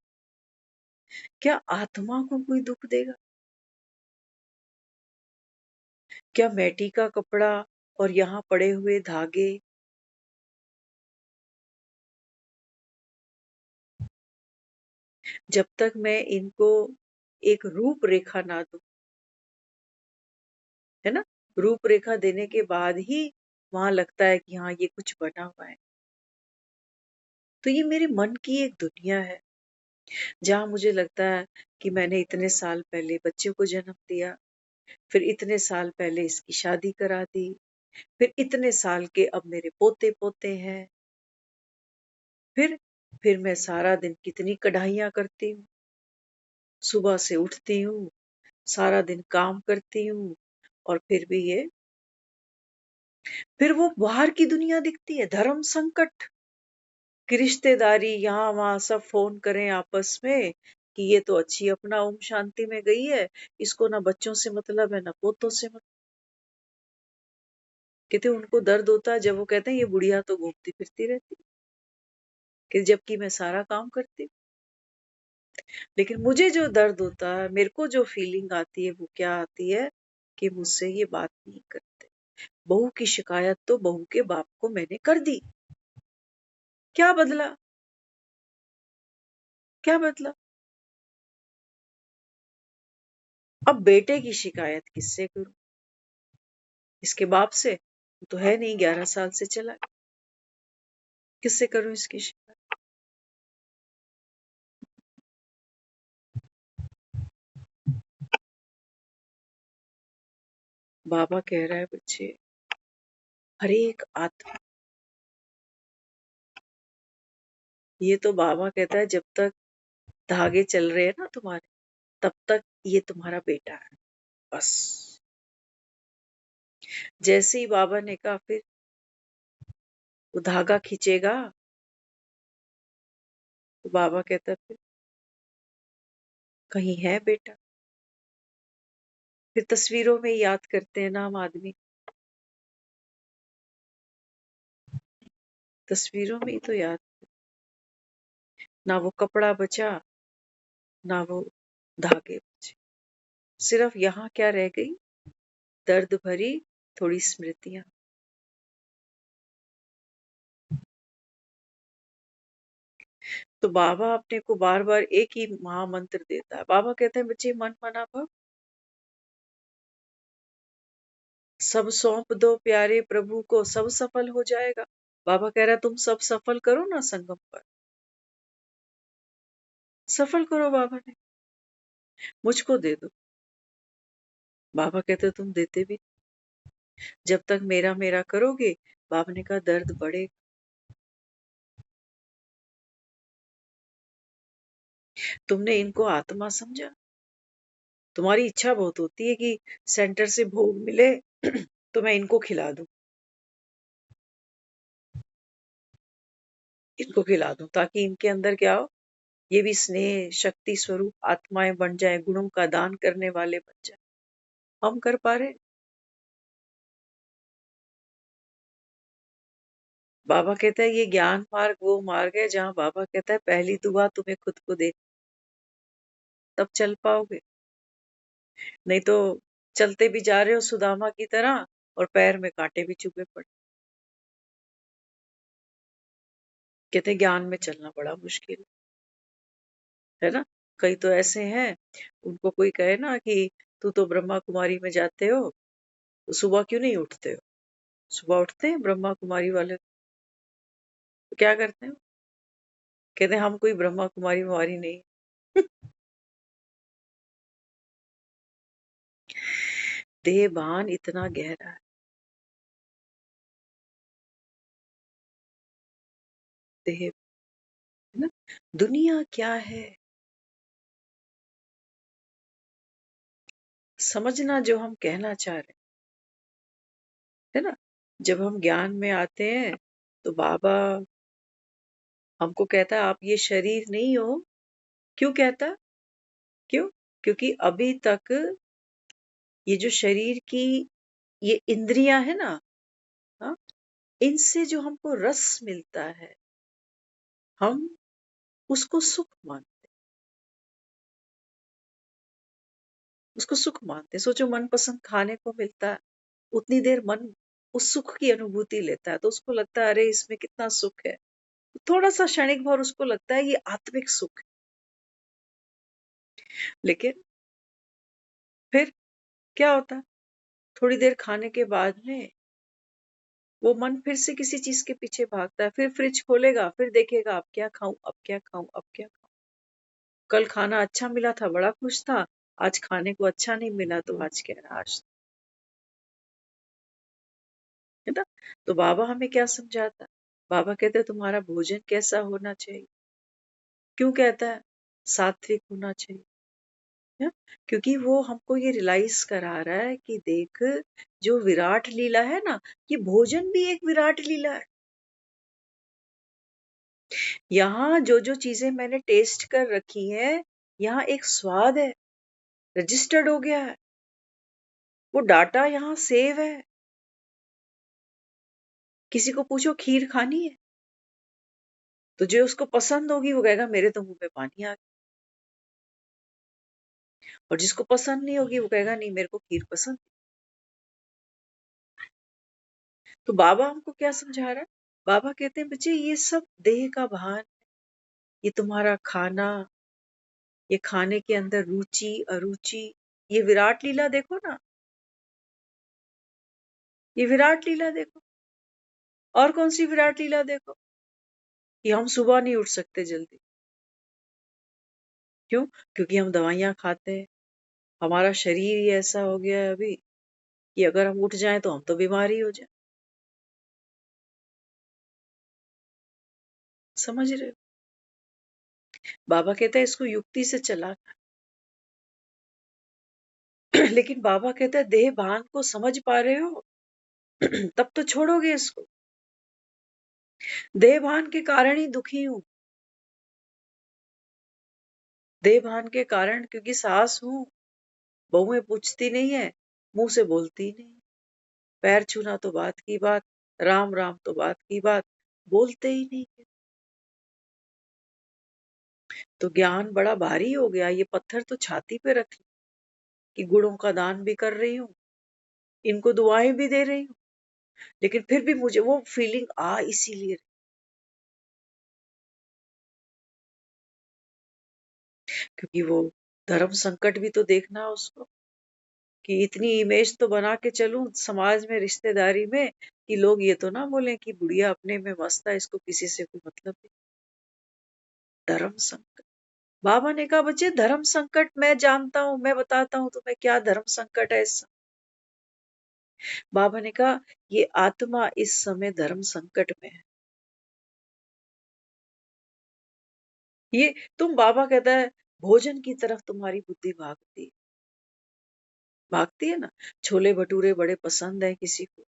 क्या आत्मा को कोई दुख देगा? क्या मैटी का कपड़ा और यहाँ पड़े हुए धागे, जब तक मैं इनको एक रूपरेखा ना दूं, है ना, रूपरेखा देने के बाद ही वहां लगता है कि हाँ ये कुछ बना हुआ है। तो ये मेरे मन की एक दुनिया है, जहाँ मुझे लगता है कि मैंने इतने साल पहले बच्चे को जन्म दिया, फिर इतने साल पहले इसकी शादी करा दी, फिर इतने साल के अब मेरे पोते-पोते हैं। फिर फिर मैं सारा दिन कितनी कढ़ाइयाँ करती हूँ, सुबह से उठती हूँ, सारा दिन काम करती हूँ और फिर वो बाहर की दुनिया दिखती है, धर्म संकट कि रिश्तेदारी यहाँ वहाँ सब फोन करें आपस में कि ये तो अच्छी अपना ओम शांति में गई है, इसको ना बच्चों से मतलब है ना पोतों से मतलब। कहते उनको दर्द होता है जब वो कहते हैं ये बुढ़िया तो घूमती फिरती रहती है, कि जबकि मैं सारा काम करती हूँ। लेकिन मुझे जो दर्द होता है, मेरे को जो फीलिंग आती है वो क्या आती है कि मुझसे ये बात नहीं करते। बहू की शिकायत तो बहू के बाप को मैंने कर दी, क्या बदला? क्या बदला? अब बेटे की शिकायत किससे करूं? इसके बाप से? वो तो है नहीं, 11 साल से चला है। किससे करूं इसकी शिकायत? बाबा कह रहा है बच्चे, हर एक आत्मा, ये तो बाबा कहता है जब तक धागे चल रहे हैं ना तुम्हारे, तब तक ये तुम्हारा बेटा है, बस। जैसे ही बाबा ने कहा फिर वो धागा खींचेगा, तो बाबा कहता है फिर कहीं है बेटा। फिर तस्वीरों में याद करते हैं ना हम आदमी, तस्वीरों में ही तो याद। ना वो कपड़ा बचा, ना वो धागे बचे, सिर्फ यहाँ क्या रह गई, दर्द भरी थोड़ी स्मृतियां। तो बाबा अपने को बार बार एक ही महामंत्र देता है। बाबा कहते हैं बच्चे मन मना भव, सब सौंप दो प्यारे प्रभु को, सब सफल हो जाएगा। बाबा कह रहा है तुम सब सफल करो ना संगम पर, सफल करो। बाबा ने मुझको दे दो। बाबा कहते तुम देते भी जब तक मेरा मेरा करोगे। बाबा ने कहा दर्द बढ़ेगा। तुमने इनको आत्मा समझा, तुम्हारी इच्छा बहुत होती है कि सेंटर से भोग मिले तो मैं इनको खिला दूं, इनको खिला दूं ताकि इनके अंदर क्या हो, ये भी स्नेह शक्ति स्वरूप आत्माएं बन जाए, गुणों का दान करने वाले बन जाए। हम कर पा रहे? बाबा कहता है ये ज्ञान मार्ग वो मार्ग है जहाँ बाबा कहता है पहली दुआ तुम्हें खुद को दे, तब चल पाओगे। नहीं तो चलते भी जा रहे हो सुदामा की तरह और पैर में कांटे भी चुभे पड़े। कहते ज्ञान में चलना बड़ा मुश्किल है ना। कई तो ऐसे हैं, उनको कोई कहे ना कि तू तो ब्रह्मा कुमारी में जाते हो, तो सुबह क्यों नहीं उठते हो? सुबह उठते हैं ब्रह्मा कुमारी वाले, तो क्या करते हैं? कहते हैं हम कोई ब्रह्मा कुमारी वारी नहीं। देह भान इतना गहरा है, देह, है ना। दुनिया क्या है समझना जो हम कहना चाह रहे हैं, है ना। जब हम ज्ञान में आते हैं तो बाबा हमको कहता है आप ये शरीर नहीं हो। क्यों कहता? क्यों? क्योंकि अभी तक ये जो शरीर की ये इंद्रियां है ना, हाँ, इनसे जो हमको रस मिलता है, हम उसको सुख मानते, उसको सुख मानते हैं। सोचो मनपसंद खाने को मिलता है, उतनी देर मन उस सुख की अनुभूति लेता है तो उसको लगता है अरे इसमें कितना सुख है। थोड़ा सा क्षणिक भर उसको लगता है ये आत्मिक सुख है। लेकिन फिर क्या होता है, थोड़ी देर खाने के बाद में वो मन फिर से किसी चीज के पीछे भागता है, फिर फ्रिज खोलेगा, फिर देखेगा अब क्या खाऊं, अब क्या खाऊं, अब क्या खाऊं। कल खाना अच्छा मिला था, बड़ा खुश था, आज खाने को अच्छा नहीं मिला तो आज कह रहा आज, है ना। तो बाबा हमें क्या समझाता है? बाबा कहते हैं तुम्हारा भोजन कैसा होना चाहिए। क्यों कहता है? सात्विक होना चाहिए, है? क्योंकि वो हमको ये रियलाइज करा रहा है कि देख, जो विराट लीला है ना, ये भोजन भी एक विराट लीला है। यहाँ जो जो चीजें मैंने टेस्ट कर रखी है, यहाँ एक स्वाद है, रजिस्टर्ड हो गया है, वो डाटा यहाँ सेव है। किसी को पूछो खीर खानी है, तो जो उसको पसंद होगी वो कहेगा मेरे तो मुंह में पानी आ गया, और जिसको पसंद नहीं होगी वो कहेगा नहीं मेरे को खीर पसंद। तो बाबा हमको क्या समझा रहा है? बाबा कहते हैं बच्चे ये सब देह का भान, ये तुम्हारा खाना, ये खाने के अंदर रुचि अरुचि, ये विराट लीला देखो ना, ये विराट लीला देखो। और कौन सी विराट लीला देखो? कि हम सुबह नहीं उठ सकते जल्दी। क्यों? क्योंकि हम दवाइयां खाते हैं, हमारा शरीर ही ऐसा हो गया है अभी कि अगर हम उठ जाएं तो हम तो बीमार ही हो जाए। समझ रहे हो? बाबा कहता है इसको युक्ति से चला लेकिन बाबा कहता है देह भान को समझ पा रहे हो तब तो छोड़ोगे इसको। देह भान के कारण ही दुखी हूं, देह भान के कारण, क्योंकि सास हूं, बहुएं पूछती नहीं है, मुंह से बोलती नहीं, पैर छूना तो बात की बात, राम राम तो बात की बात, बोलते ही नहीं है। तो ज्ञान बड़ा भारी हो गया, ये पत्थर तो छाती पे रख ली कि गुणों का दान भी कर रही हूँ, इनको दुआएं भी दे रही हूँ, लेकिन फिर भी मुझे वो फीलिंग इसीलिए, क्योंकि वो धर्म संकट भी तो देखना है उसको, कि इतनी इमेज तो बना के चलूं समाज में, रिश्तेदारी में, कि लोग ये तो ना बोले कि बुढ़िया अपने में मस्त है, इसको किसी से कोई मतलब नहीं। धर्म संकट। बाबा ने कहा बच्चे धर्म संकट मैं जानता हूं, मैं बताता हूं तुम्हें क्या धर्म संकट है इस। बाबा ने कहा ये आत्मा इस समय धर्म संकट में है। ये तुम, बाबा कहता है भोजन की तरफ तुम्हारी बुद्धि भागती है ना। छोले भटूरे बड़े पसंद है किसी को,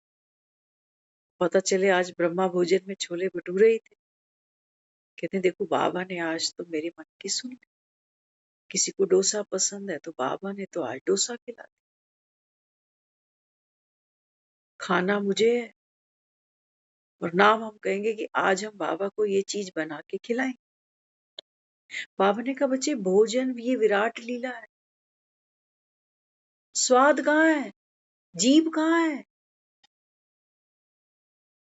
पता चले आज ब्रह्मा भोजन में छोले भटूरे ही थे, कहते हैं देखो बाबा ने आज तो मेरे मन की सुन ली। किसी को डोसा पसंद है तो बाबा ने तो आज डोसा खिला दिया। खाना मुझे है, और नाम हम कहेंगे कि आज हम बाबा को ये चीज बना के खिलाएं। बाबा ने कहा बच्चे भोजन ये विराट लीला है, स्वाद कहाँ है, जीभ कहाँ है।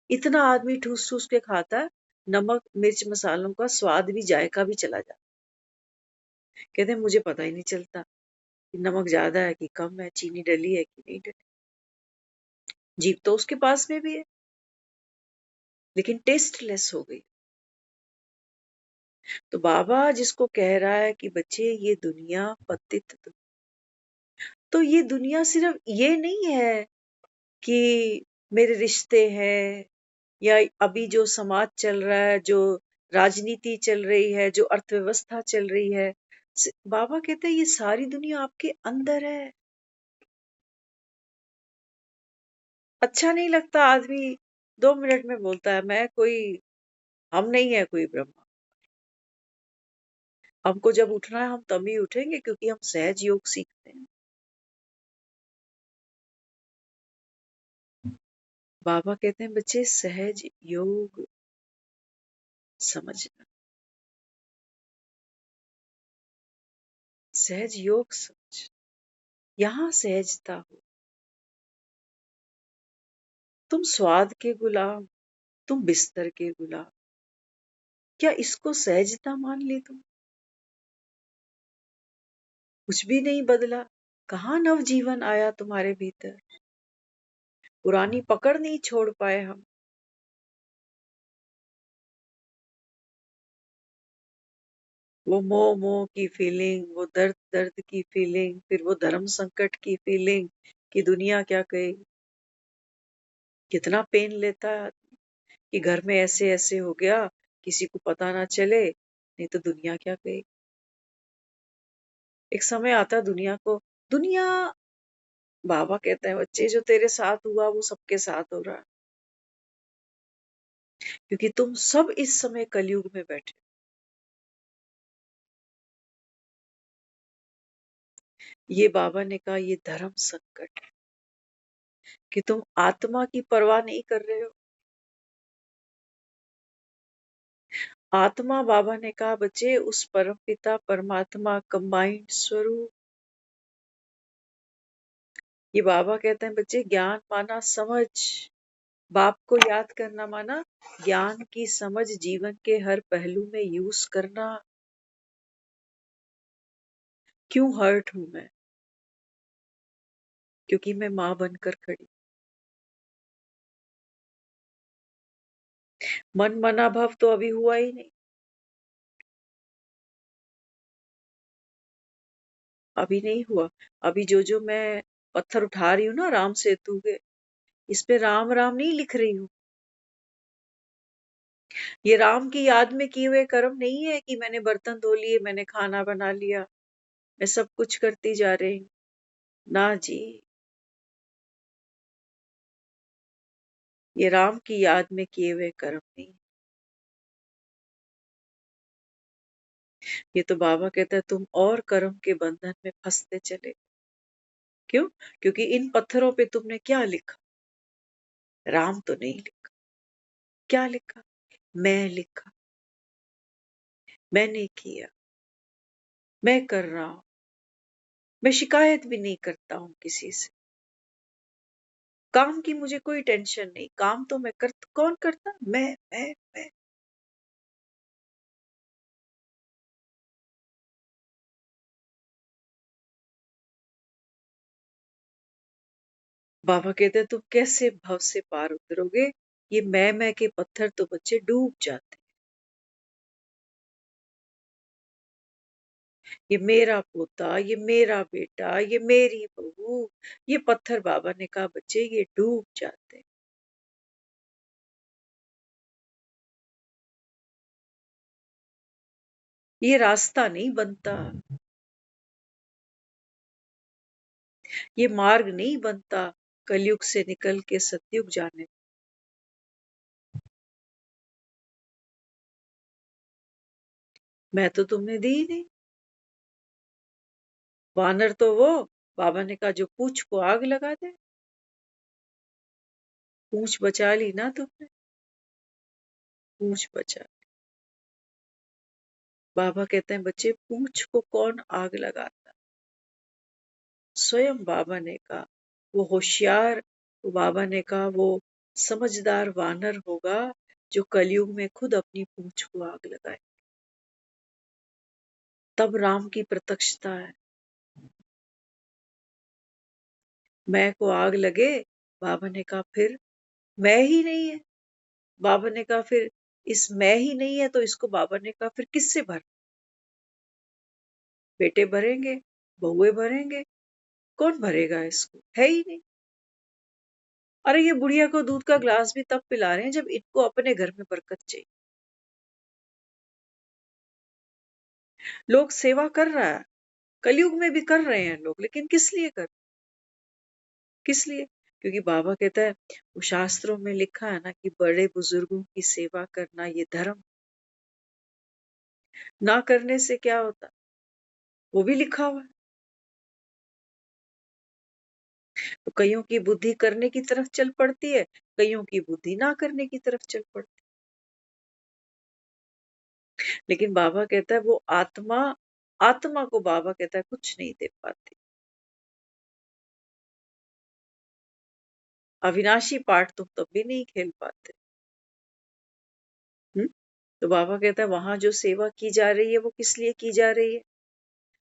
इतना आदमी ठूस ठूस के खाता है, नमक मिर्च मसालों का स्वाद भी, जायका भी चला जाता। कहते हैं मुझे पता ही नहीं चलता कि नमक ज्यादा है कि कम है, चीनी डली है कि नहीं डली। जीभ तो उसके पास में भी है, लेकिन टेस्टलेस हो गई। तो बाबा जिसको कह रहा है कि बच्चे ये दुनिया पतित तो ये दुनिया सिर्फ ये नहीं है कि मेरे रिश्ते हैं, या अभी जो समाज चल रहा है, जो राजनीति चल रही है, जो अर्थव्यवस्था चल रही है, बाबा कहते हैं ये सारी दुनिया आपके अंदर है। अच्छा नहीं लगता आदमी 2 मिनट में बोलता है मैं कोई, हम नहीं है कोई ब्रह्मा। हमको जब उठना है हम तभी उठेंगे, क्योंकि हम सहज योग सीखते हैं। बाबा कहते हैं बच्चे सहज योग समझना, सहज योग समझ, यहाँ सहजता हो। तुम स्वाद के गुलाम, तुम बिस्तर के गुलाम, क्या इसको सहजता मान ली तुम? कुछ भी नहीं बदला, कहाँ नव जीवन आया तुम्हारे भीतर, पुरानी पकड़ नहीं छोड़ पाए हम। वो मोह मोह की फीलिंग, वो दर्द दर्द की फीलिंग, फिर वो धर्म संकट की फीलिंग कि दुनिया क्या कहेगी। कितना पेन लेता है कि घर में ऐसे ऐसे हो गया, किसी को पता ना चले, नहीं तो दुनिया क्या कहेगी। एक समय आता है दुनिया बाबा कहते हैं बच्चे जो तेरे साथ हुआ वो सबके साथ हो रहा है, क्योंकि तुम सब इस समय कलयुग में बैठे। ये बाबा ने कहा ये धर्म संकट है कि तुम आत्मा की परवाह नहीं कर रहे हो। आत्मा बाबा ने कहा बच्चे उस परम पिता परमात्मा कंबाइंड स्वरूप। ये बाबा कहते हैं बच्चे ज्ञान माना समझ, बाप को याद करना माना ज्ञान की समझ जीवन के हर पहलू में यूज करना। क्यों हर्ट हूं मैं? क्योंकि मैं मां बनकर खड़ी। मन मना भव तो अभी हुआ ही नहीं, अभी नहीं हुआ। अभी जो मैं पत्थर उठा रही हूँ ना राम सेतु के, इस पे राम राम नहीं लिख रही हूँ। ये राम की याद में किए हुए कर्म नहीं है कि मैंने बर्तन धो लिए, मैंने खाना बना लिया, मैं सब कुछ करती जा रही हूँ। ना जी, ये राम की याद में किए हुए कर्म नहीं। ये तो बाबा कहता है तुम और कर्म के बंधन में फंसते चले। क्यों? क्योंकि इन पत्थरों पे तुमने क्या लिखा? राम तो नहीं लिखा। क्या लिखा? मैं लिखा, मैंने किया, मैं कर रहा हूं। मैं शिकायत भी नहीं करता हूं किसी से। काम की मुझे कोई टेंशन नहीं, काम तो मैं कर, कौन करता? मैं। बाबा कहते हैं तुम कैसे भव से पार उतरोगे? ये मैं के पत्थर तो बच्चे डूब जाते। ये मेरा पोता, ये मेरा बेटा, ये मेरी बहू, ये पत्थर बाबा ने कहा बच्चे ये डूब जाते। ये रास्ता नहीं बनता, ये मार्ग नहीं बनता कलयुग से निकल के सतयुग जाने। मैं तो तुमने दी ही नहीं। वानर तो वो बाबा ने कहा जो पूछ को आग लगा दे। पूछ बचा ली ना तुमने, पूछ बचा। बाबा कहते हैं बच्चे पूछ को कौन आग लगाता? स्वयं बाबा ने कहा वो होशियार, वो बाबा ने कहा वो समझदार वानर होगा जो कलयुग में खुद अपनी पूंछ को आग लगाए। तब राम की प्रत्यक्षता है। मैं को आग लगे, बाबा ने कहा फिर मैं ही नहीं है। बाबा ने कहा फिर इस मैं ही नहीं है तो इसको बाबा ने कहा फिर किससे भर? बेटे भरेंगे, बहुए भरेंगे, कौन भरेगा इसको? है ही नहीं। अरे ये बुढ़िया को दूध का ग्लास भी तब पिला रहे हैं जब इनको अपने घर में बरकत चाहिए। लोग सेवा कर रहा है, कलयुग में भी कर रहे हैं लोग, लेकिन किस लिए कर? किस लिए? क्योंकि बाबा कहता है वो शास्त्रों में लिखा है ना कि बड़े बुजुर्गों की सेवा करना ये धर्म। ना करने से क्या होता? वो भी लिखा हुआ है। तो कईयों की बुद्धि करने की तरफ चल पड़ती है, कईयों की बुद्धि ना करने की तरफ चल पड़ती है। लेकिन बाबा कहता है वो आत्मा, आत्मा को बाबा कहता है कुछ नहीं दे पाती। अविनाशी पाठ तुम तब भी नहीं खेल पाते। हम्म? तो बाबा कहता है वहां जो सेवा की जा रही है वो किस लिए की जा रही है?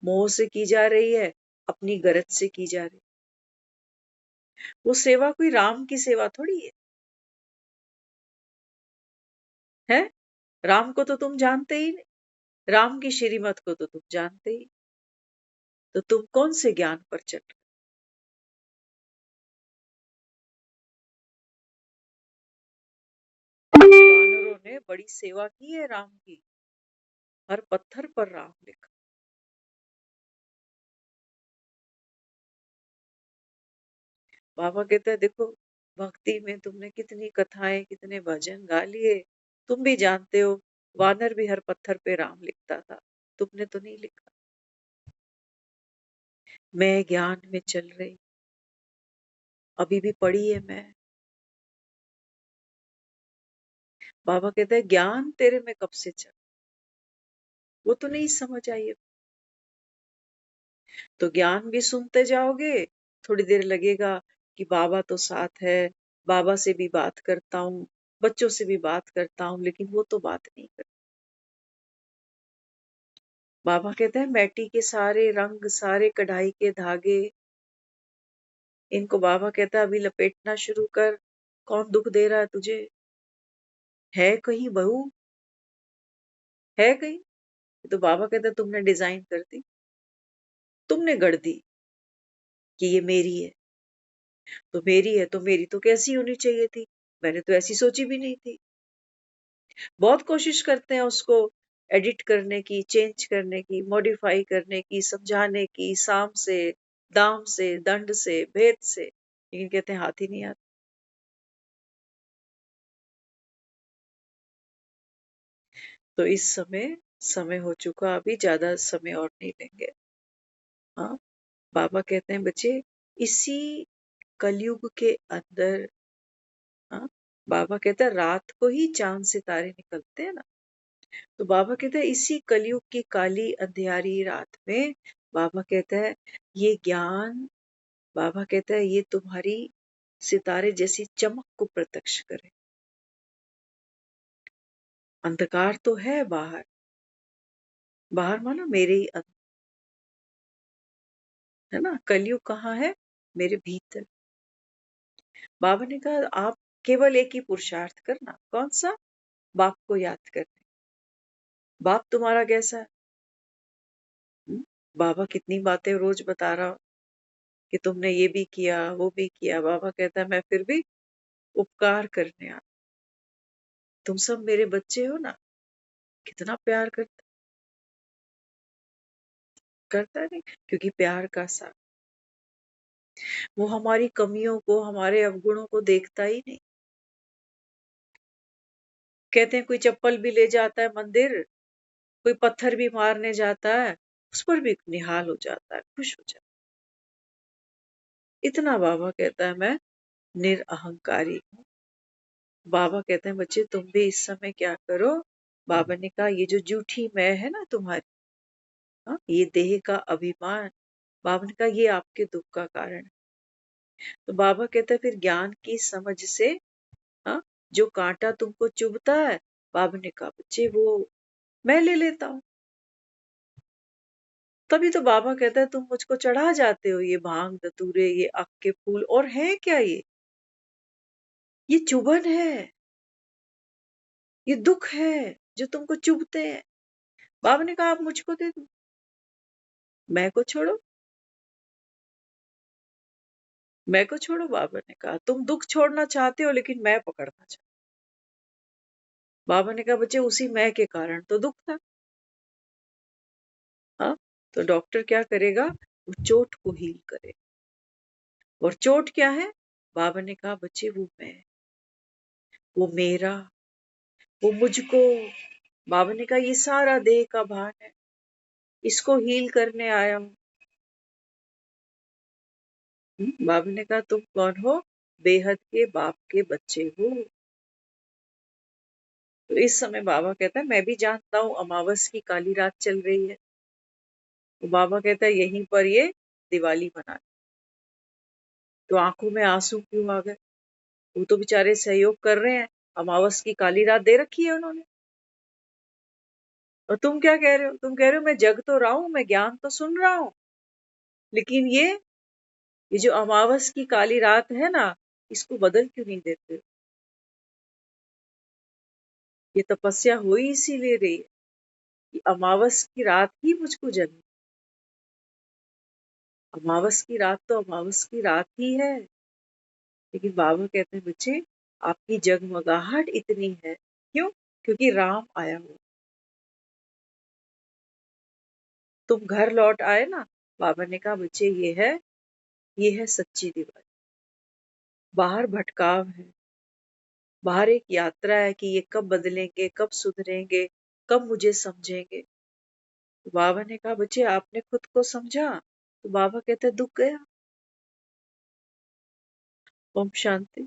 मोह से की जा रही है, अपनी गरज से की जा रही है। वो सेवा कोई राम की सेवा थोड़ी है। राम को तो तुम जानते ही नहीं। राम की श्रीमत को तो तुम जानते ही, तो तुम कौन से ज्ञान पर चल रहे हो? वानरों ने बड़ी सेवा की है राम की, हर पत्थर पर राम लिखा। बाबा कहता है देखो, भक्ति में तुमने कितनी कथाएं, कितने भजन गा लिए, तुम भी जानते हो वानर भी हर पत्थर पे राम लिखता था, तुमने तो नहीं लिखा। मैं ज्ञान में चल रही, अभी भी पड़ी है मैं। बाबा कहता है ज्ञान तेरे में कब से चल, वो तो नहीं समझ आई है। तो ज्ञान भी सुनते जाओगे, थोड़ी देर लगेगा कि बाबा तो साथ है, बाबा से भी बात करता हूँ, बच्चों से भी बात करता हूँ, लेकिन वो तो बात नहीं करते। बाबा कहते हैं मैटी के सारे रंग, सारे कढ़ाई के धागे, इनको बाबा कहता है अभी लपेटना शुरू कर। कौन दुख दे रहा है तुझे? है कहीं बहू? है कहीं? तो बाबा कहता है तुमने डिजाइन कर दी, तुमने गढ़ दी कि ये मेरी है। तो मेरी है तो मेरी तो कैसी होनी चाहिए थी, मैंने तो ऐसी सोची भी नहीं थी। बहुत कोशिश करते हैं उसको एडिट करने की, चेंज करने की, मॉडिफाई करने की, समझाने की, साम से, दाम से, दंड से, भेद से, लेकिन कहते हैं हाथ ही नहीं आता। तो इस समय हो चुका, अभी ज्यादा समय और नहीं लेंगे। हाँ, बाबा कहते हैं बच्चे, इसी कलयुग के अंदर, हाँ, बाबा कहते हैं रात को ही चांद सितारे निकलते हैं ना, तो बाबा कहते हैं इसी कलयुग की काली अंधियारी रात में, बाबा कहता है ये ज्ञान, बाबा कहता है ये तुम्हारी सितारे जैसी चमक को प्रत्यक्ष करे। अंधकार तो है बाहर, बाहर मानो मेरे ही अंदर, है ना। कलयुग कहाँ है? मेरे भीतर। बाबा ने कहा आप केवल एक ही पुरुषार्थ करना, कौन सा? बाप को याद करना। बाप तुम्हारा कैसा है? हम्म? बाबा कितनी बातें रोज बता रहा कि तुमने ये भी किया, वो भी किया। बाबा कहता है मैं फिर भी उपकार करने आ, तुम सब मेरे बच्चे हो ना। कितना प्यार करता है नहीं, क्योंकि प्यार का साथ, वो हमारी कमियों को, हमारे अवगुणों को देखता ही नहीं। कहते हैं कोई चप्पल भी ले जाता है मंदिर, कोई पत्थर भी मारने जाता है, उस पर भी निहाल हो जाता है, खुश हो जाता है। इतना बाबा कहता है मैं निरअहंकारी हूँ। बाबा कहते हैं बच्चे तुम भी इस समय क्या करो। बाबा ने कहा ये जो जूठी मैं है ना तुम्हारी, हाँ, ये देह का अभिमान, बाबा ने कहा ये आपके दुख का कारण है। तो बाबा कहता है फिर ज्ञान की समझ से, हाँ, जो कांटा तुमको चुभता है, बाबा ने कहा बच्चे वो मैं ले लेता हूँ। तभी तो बाबा कहता है तुम मुझको चढ़ा जाते हो ये भांग धतूरे, ये अक के फूल, और है क्या ये चुभन है, ये दुख है जो तुमको चुभते हैं। बाबा ने कहा आप मुझको दे दो, मैं को छोड़ो, मैं को छोड़ो। बाबा ने कहा तुम दुख छोड़ना चाहते हो लेकिन मैं पकड़ना चाहता। बाबा ने कहा बच्चे उसी मैं के कारण तो दुख था। हाँ, तो डॉक्टर क्या करेगा? वो चोट को हील करे। और चोट क्या है? बाबा ने कहा बच्चे वो मैं, वो मेरा, वो मुझको। बाबा ने कहा ये सारा देह का भान है, इसको हील करने आया हूँ। बाबा ने कहा तुम कौन हो? बेहद के बाप के बच्चे हो। तो इस समय बाबा कहता है मैं भी जानता हूँ अमावस की काली रात चल रही है। तो बाबा कहता है यहीं पर ये दिवाली मना। तो आंखों में आंसू क्यों आ गए? वो तो बेचारे सहयोग कर रहे हैं, अमावस की काली रात दे रखी है उन्होंने। और तुम क्या कह रहे हो? तुम कह रहे हो मैं जग तो रहा हूं, मैं ज्ञान तो सुन रहा हूं, लेकिन ये जो अमावस की काली रात है ना, इसको बदल क्यों नहीं देते? ये तपस्या हो ही इसीलिए रही है। कि अमावस की रात ही मुझको जगी। अमावस की रात तो अमावस की रात ही है। लेकिन बाबा कहते हैं बच्चे, आपकी जगमगाहट इतनी है, क्यों? क्योंकि राम आया हुआ। तुम घर लौट आए ना, बाबा ने कहा बच्चे ये है सच्ची दिवाली। बाहर भटकाव है, बाहर एक यात्रा है कि ये कब बदलेंगे, कब सुधरेंगे, कब मुझे समझेंगे। तो बाबा ने कहा बच्चे आपने खुद को समझा? तो बाबा कहते दुख गया। ओम शांति।